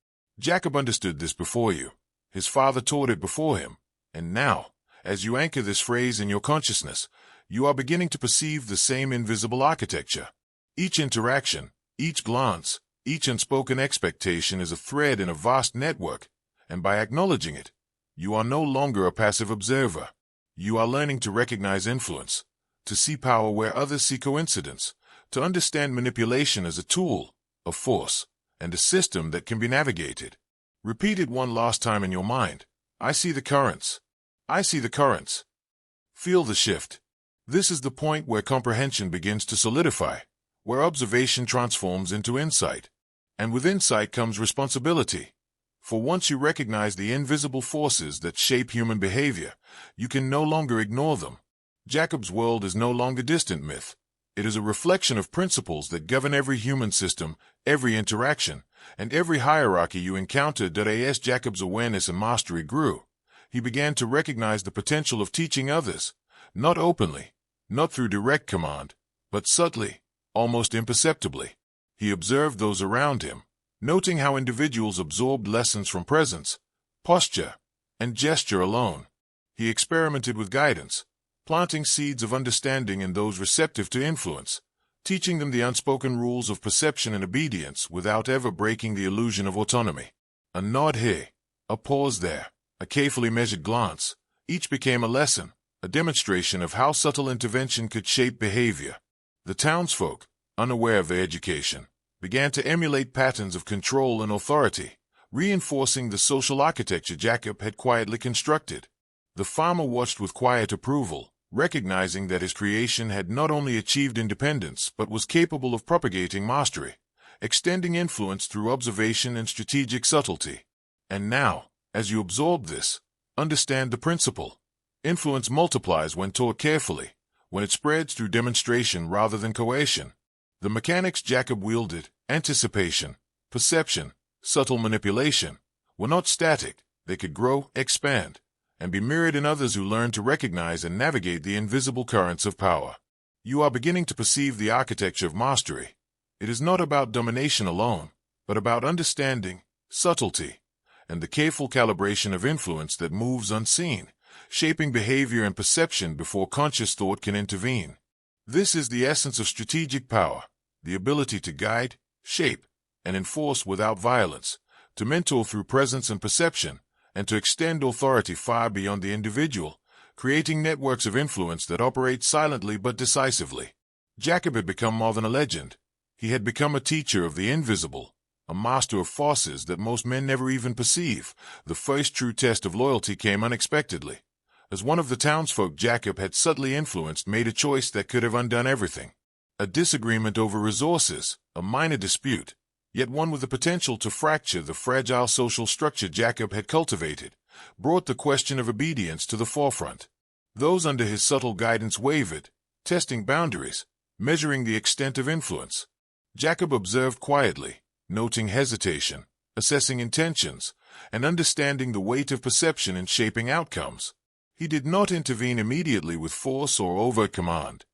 [SPEAKER 1] Jakab understood this before you. His father taught it before him, and now, as you anchor this phrase in your consciousness, you are beginning to perceive the same invisible architecture. Each interaction, each glance, each unspoken expectation is a thread in a vast network, and by acknowledging it, you are no longer a passive observer. You are learning to recognize influence, to see power where others see coincidence, to understand manipulation as a tool, a force, and a system that can be navigated. Repeat it one last time in your mind. I see the currents. I see the currents. Feel the shift. This is the point where comprehension begins to solidify, where observation transforms into insight. And with insight comes responsibility. For once you recognize the invisible forces that shape human behavior, you can no longer ignore them. Jakab's world is no longer distant myth. It is a reflection of principles that govern every human system, every interaction, and every hierarchy you encounter. As Jakab's awareness and mastery grew, he began to recognize the potential of teaching others, not openly, not through direct command, but subtly, almost imperceptibly. He observed those around him, noting how individuals absorbed lessons from presence, posture, and gesture alone. He experimented with guidance, planting seeds of understanding in those receptive to influence, teaching them the unspoken rules of perception and obedience without ever breaking the illusion of autonomy. A nod here, a pause there, a carefully measured glance, each became a lesson, a demonstration of how subtle intervention could shape behavior. The townsfolk, unaware of their education, began to emulate patterns of control and authority, reinforcing the social architecture Jakab had quietly constructed. The farmer watched with quiet approval, recognizing that his creation had not only achieved independence but was capable of propagating mastery, extending influence through observation and strategic subtlety. And now, as you absorb this, understand the principle. Influence multiplies when taught carefully, when it spreads through demonstration rather than coercion. The mechanics Jakab wielded, anticipation, perception, subtle manipulation, were not static. They could grow, expand, and be mirrored in others who learn to recognize and navigate the invisible currents of power. You are beginning to perceive the architecture of mastery. It is not about domination alone, but about understanding, subtlety, and the careful calibration of influence that moves unseen, shaping behavior and perception before conscious thought can intervene. This is the essence of strategic power, the ability to guide, shape, and enforce without violence, to mentor through presence and perception, and to extend authority far beyond the individual, creating networks of influence that operate silently but decisively. Jakab had become more than a legend. He had become a teacher of the invisible, a master of forces that most men never even perceive. The first true test of loyalty came unexpectedly. As one of the townsfolk Jakab had subtly influenced made a choice that could have undone everything. A disagreement over resources, a minor dispute, yet one with the potential to fracture the fragile social structure Jakab had cultivated, brought the question of obedience to the forefront. Those under his subtle guidance wavered, testing boundaries, measuring the extent of influence. Jakab observed quietly, noting hesitation, assessing intentions, and understanding the weight of perception in shaping outcomes. He did not intervene immediately with force or overt command.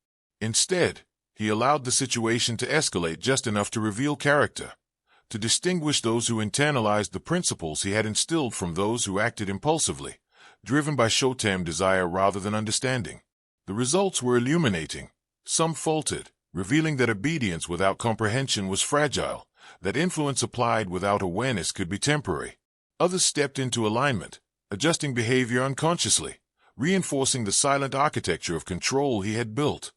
[SPEAKER 1] Instead, he allowed the situation to escalate just enough to reveal character, to distinguish those who internalized the principles he had instilled from those who acted impulsively, driven by short-term desire rather than understanding. The results were illuminating. Some faltered, revealing that obedience without comprehension was fragile, that influence applied without awareness could be temporary. Others stepped into alignment, adjusting behavior unconsciously, reinforcing the silent architecture of control he had built.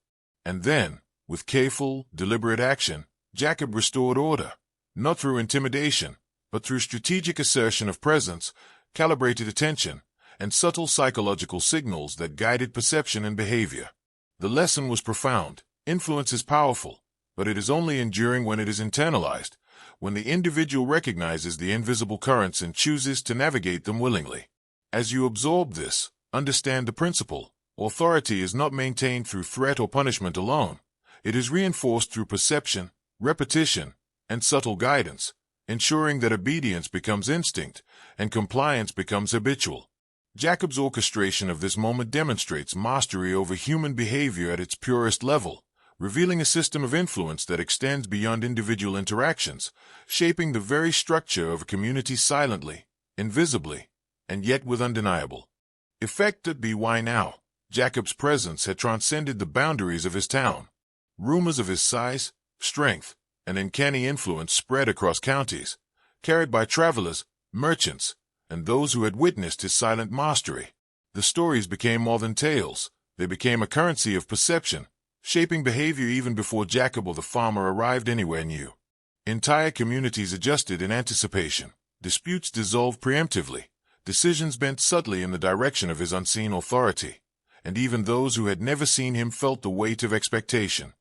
[SPEAKER 1] And then, with careful, deliberate action, Jakab restored order, not through intimidation, but through strategic assertion of presence, calibrated attention, and subtle psychological signals that guided perception and behavior. The lesson was profound. Influence is powerful, but it is only enduring when it is internalized, when the individual recognizes the invisible currents and chooses to navigate them willingly. As you absorb this, understand the principle. Authority is not maintained through threat or punishment alone. It is reinforced through perception, repetition, and subtle guidance, ensuring that obedience becomes instinct and compliance becomes habitual. Jakab's orchestration of this moment demonstrates mastery over human behavior at its purest level, revealing a system of influence that extends beyond individual interactions, shaping the very structure of a community silently, invisibly, and yet with undeniable effect. At By now, Jakab's presence had transcended the boundaries of his town. Rumors of his size, strength, and uncanny influence spread across counties, carried by travelers, merchants, and those who had witnessed his silent mastery. The stories became more than tales. They became a currency of perception, shaping behavior even before Jakab or the farmer arrived anywhere new. Entire communities adjusted in anticipation. Disputes dissolved preemptively. Decisions bent subtly in the direction of his unseen authority. And even those who had never seen him felt the weight of expectation.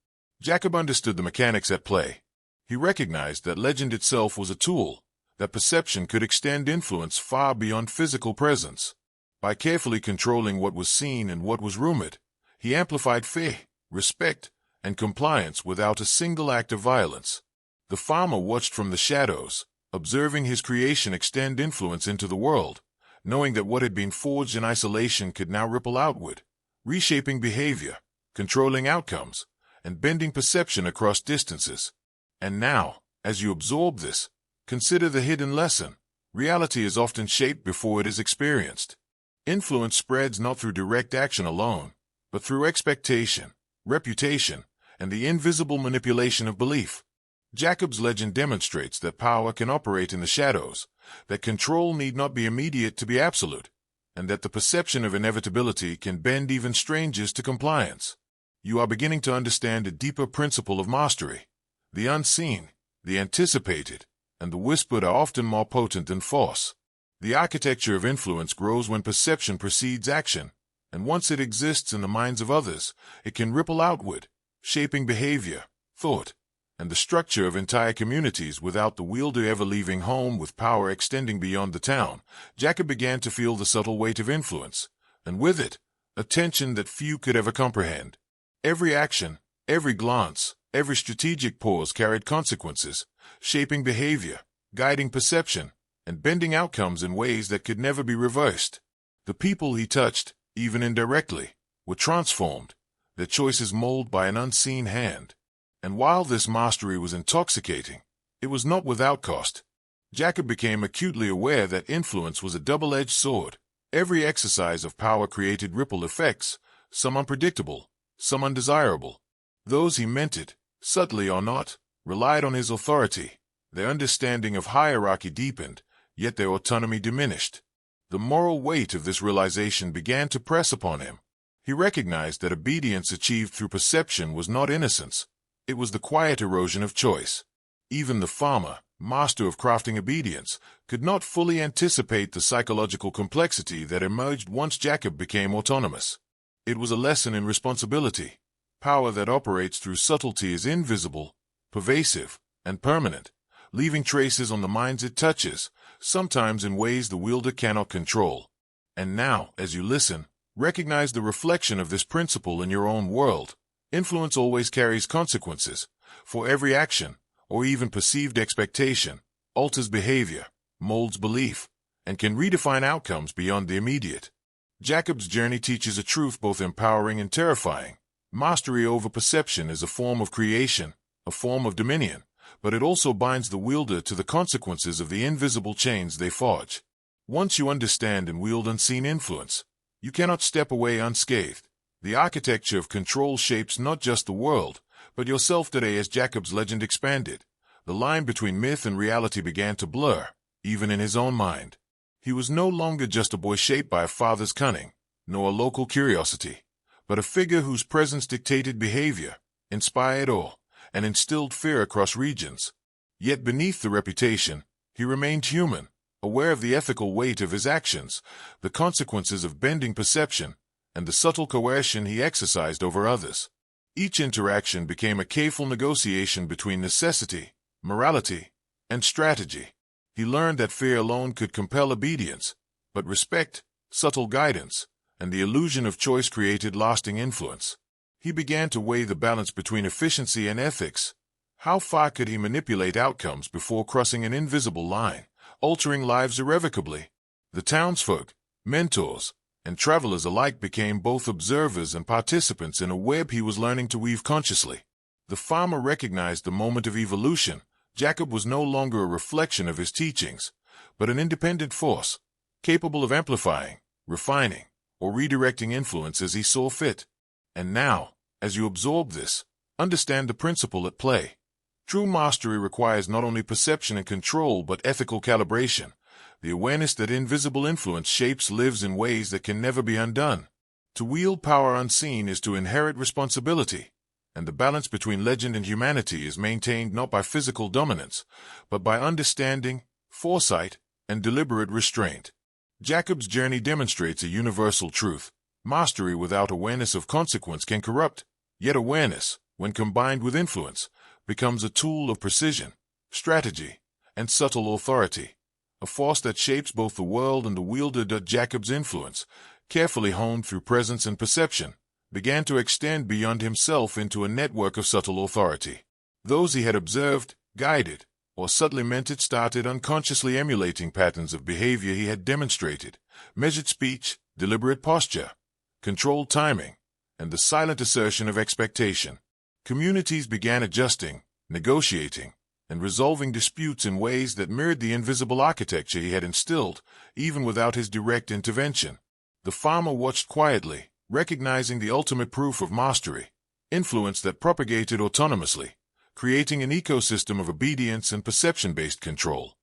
[SPEAKER 1] Jakab understood the mechanics at play. He recognized that legend itself was a tool, that perception could extend influence far beyond physical presence. By carefully controlling what was seen and what was rumored, he amplified fear, respect, and compliance without a single act of violence. The farmer watched from the shadows, observing his creation extend influence into the world, knowing that what had been forged in isolation could now ripple outward, reshaping behavior, controlling outcomes, and bending perception across distances. And now, as you absorb this, consider the hidden lesson. Reality is often shaped before it is experienced. Influence spreads not through direct action alone, but through expectation, reputation, and the invisible manipulation of belief. Jakab's legend demonstrates that power can operate in the shadows, that control need not be immediate to be absolute, and that the perception of inevitability can bend even strangers to compliance. You are beginning to understand a deeper principle of mastery. The unseen, the anticipated, and the whispered are often more potent than force. The architecture of influence grows when perception precedes action, and once it exists in the minds of others, it can ripple outward, shaping behavior, thought, and the structure of entire communities without the wielder ever leaving home. With power extending beyond the town, Jakab began to feel the subtle weight of influence, and with it, a tension that few could ever comprehend. Every action, every glance, every strategic pause carried consequences, shaping behavior, guiding perception, and bending outcomes in ways that could never be reversed. The people he touched, even indirectly, were transformed, their choices molded by an unseen hand. And while this mastery was intoxicating, it was not without cost. Jakab became acutely aware that influence was a double-edged sword. Every exercise of power created ripple effects, some unpredictable, some undesirable. Those he mentored, subtly or not, relied on his authority. Their understanding of hierarchy deepened, yet their autonomy diminished. The moral weight of this realization began to press upon him. He recognized that obedience achieved through perception was not innocence. It was the quiet erosion of choice. Even the farmer, master of crafting obedience, could not fully anticipate the psychological complexity that emerged once Jakab became autonomous. It was a lesson in responsibility. Power that operates through subtlety is invisible, pervasive, and permanent, leaving traces on the minds it touches, sometimes in ways the wielder cannot control. And now, as you listen, recognize the reflection of this principle in your own world. Influence always carries consequences, for every action, or even perceived expectation, alters behavior, molds belief, and can redefine outcomes beyond the immediate. Jakab's journey teaches a truth both empowering and terrifying. Mastery over perception is a form of creation, a form of dominion, but it also binds the wielder to the consequences of the invisible chains they forge. Once you understand and wield unseen influence, you cannot step away unscathed. The architecture of control shapes not just the world, but yourself today. As Jakab's legend expanded, the line between myth and reality began to blur, even in his own mind. He was no longer just a boy shaped by a father's cunning, nor a local curiosity, but a figure whose presence dictated behavior, inspired awe, and instilled fear across regions. Yet beneath the reputation, he remained human, aware of the ethical weight of his actions, the consequences of bending perception, and the subtle coercion he exercised over others. Each interaction became a careful negotiation between necessity, morality, and strategy. He learned that fear alone could compel obedience, but respect, subtle guidance, and the illusion of choice created lasting influence. He began to weigh the balance between efficiency and ethics. How far could he manipulate outcomes before crossing an invisible line, altering lives irrevocably? The townsfolk, mentors, and travelers alike became both observers and participants in a web he was learning to weave consciously. The farmer recognized the moment of evolution. Jakab was no longer a reflection of his teachings, but an independent force, capable of amplifying, refining, or redirecting influence as he saw fit. And now, as you absorb this, understand the principle at play. True mastery requires not only perception and control but ethical calibration, the awareness that invisible influence shapes lives in ways that can never be undone. To wield power unseen is to inherit responsibility, and the balance between legend and humanity is maintained not by physical dominance, but by understanding, foresight, and deliberate restraint. Jakab's journey demonstrates a universal truth. Mastery without awareness of consequence can corrupt, yet awareness, when combined with influence, becomes a tool of precision, strategy, and subtle authority, a force that shapes both the world and the wielder. Jakab's influence, carefully honed through presence and perception, began to extend beyond himself into a network of subtle authority. Those he had observed, guided, or subtly mentored started unconsciously emulating patterns of behavior he had demonstrated: measured speech, deliberate posture, controlled timing, and the silent assertion of expectation. Communities began adjusting, negotiating, and resolving disputes in ways that mirrored the invisible architecture he had instilled, even without his direct intervention. The farmer watched quietly, recognizing the ultimate proof of mastery: influence that propagated autonomously, creating an ecosystem of obedience and perception-based control.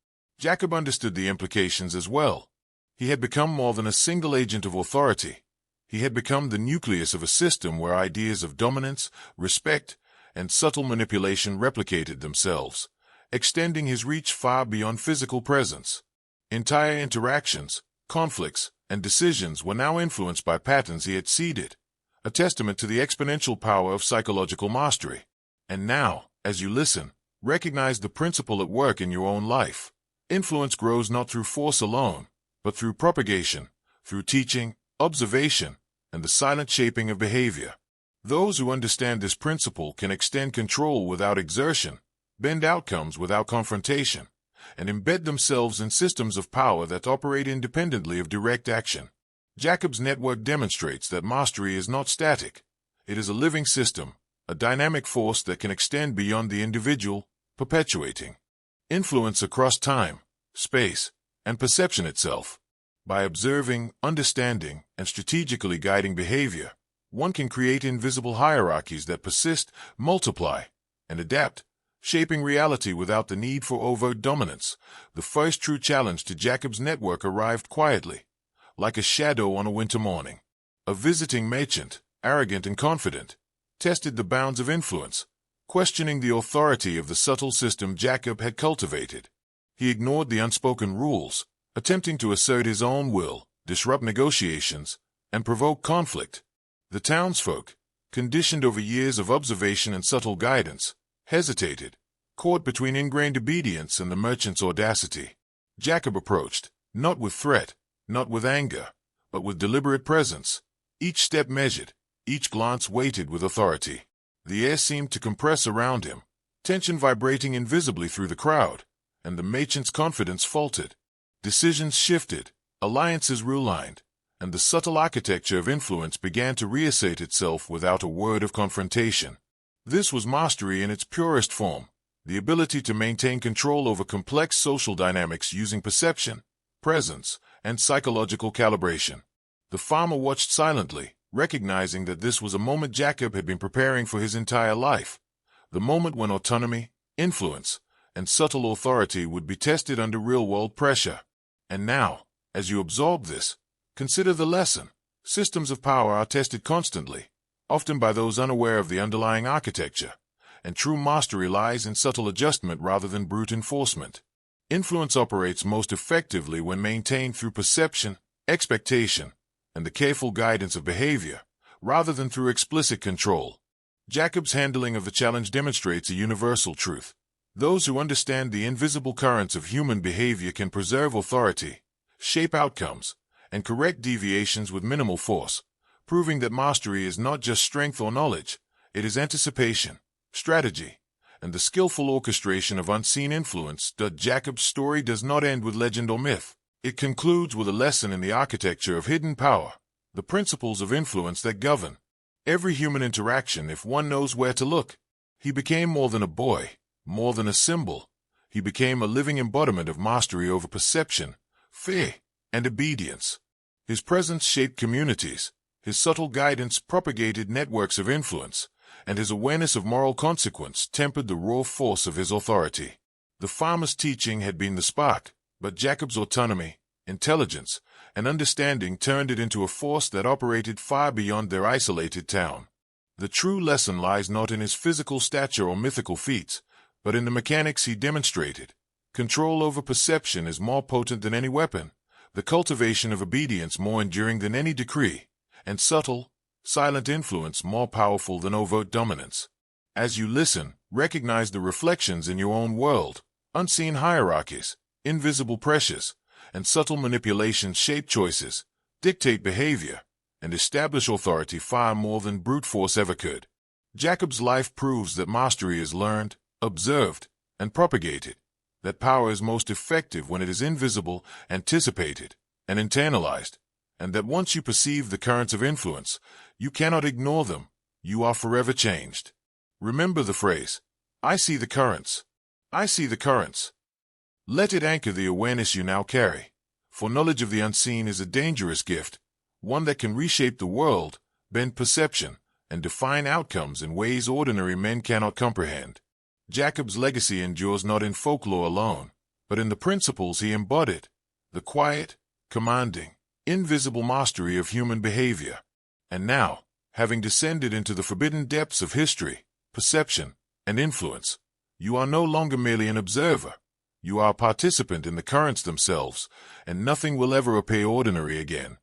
[SPEAKER 1] Jakab understood the implications as well. He had become more than a single agent of authority. He had become the nucleus of a system where ideas of dominance, respect, and subtle manipulation replicated themselves, extending his reach far beyond physical presence. Entire interactions, conflicts, and decisions were now influenced by patterns he had seeded, a testament to the exponential power of psychological mastery. And now, as you listen, recognize the principle at work in your own life. Influence grows not through force alone, but through propagation, through teaching, observation, and the silent shaping of behavior. Those who understand this principle can extend control without exertion, bend outcomes without confrontation, and embed themselves in systems of power that operate independently of direct action. Jakab's network demonstrates that mastery is not static. It is a living system, a dynamic force that can extend beyond the individual, perpetuating influence across time, space, and perception itself. By observing, understanding, and strategically guiding behavior, one can create invisible hierarchies that persist, multiply, and adapt, shaping reality without the need for overt dominance. The first true challenge to Jakab's network arrived quietly, like a shadow on a winter morning. A visiting merchant, arrogant and confident, tested the bounds of influence, questioning the authority of the subtle system Jakab had cultivated. He ignored the unspoken rules, attempting to assert his own will, disrupt negotiations, and provoke conflict. The townsfolk, conditioned over years of observation and subtle guidance, hesitated, caught between ingrained obedience and the merchant's audacity. Jakab approached, not with threat, not with anger, but with deliberate presence, each step measured, each glance weighted with authority. The air seemed to compress around him, tension vibrating invisibly through the crowd, and the merchant's confidence faltered. Decisions shifted, alliances realigned, and the subtle architecture of influence began to reassert itself without a word of confrontation. This was mastery in its purest form, the ability to maintain control over complex social dynamics using perception, presence, and psychological calibration. The farmer watched silently, recognizing that this was a moment Jakab had been preparing for his entire life, the moment when autonomy, influence, and subtle authority would be tested under real-world pressure. And now, as you absorb this, consider the lesson. Systems of power are tested constantly, often by those unaware of the underlying architecture, and true mastery lies in subtle adjustment rather than brute enforcement. Influence operates most effectively when maintained through perception, expectation, and the careful guidance of behavior, rather than through explicit control. Jakab's handling of the challenge demonstrates a universal truth. Those who understand the invisible currents of human behavior can preserve authority, shape outcomes, and correct deviations with minimal force, proving that mastery is not just strength or knowledge, it is anticipation, strategy, and the skillful orchestration of unseen influence. Jakab's story does not end with legend or myth. It concludes with a lesson in the architecture of hidden power, the principles of influence that govern every human interaction if one knows where to look. He became more than a boy, more than a symbol. He became a living embodiment of mastery over perception, fear, and obedience. His presence shaped communities, his subtle guidance propagated networks of influence, and his awareness of moral consequence tempered the raw force of his authority. The farmer's teaching had been the spark, but Jakab's autonomy, intelligence, and understanding turned it into a force that operated far beyond their isolated town. The true lesson lies not in his physical stature or mythical feats, but in the mechanics he demonstrated. Control over perception is more potent than any weapon, the cultivation of obedience more enduring than any decree, and subtle, silent influence more powerful than overt dominance. As you listen, recognize the reflections in your own world. Unseen hierarchies, invisible pressures, and subtle manipulations shape choices, dictate behavior, and establish authority far more than brute force ever could. Jakab's life proves that mastery is learned, observed, and propagated, that power is most effective when it is invisible, anticipated, and internalized, and that once you perceive the currents of influence, you cannot ignore them. You are forever changed. Remember the phrase, "I see the currents. I see the currents." Let it anchor the awareness you now carry, for knowledge of the unseen is a dangerous gift, one that can reshape the world, bend perception, and define outcomes in ways ordinary men cannot comprehend. Jakab's legacy endures not in folklore alone, but in the principles he embodied, the quiet, commanding, invisible mastery of human behavior. And now, having descended into the forbidden depths of history, perception, and influence, you are no longer merely an observer. You are a participant in the currents themselves, and nothing will ever appear ordinary again.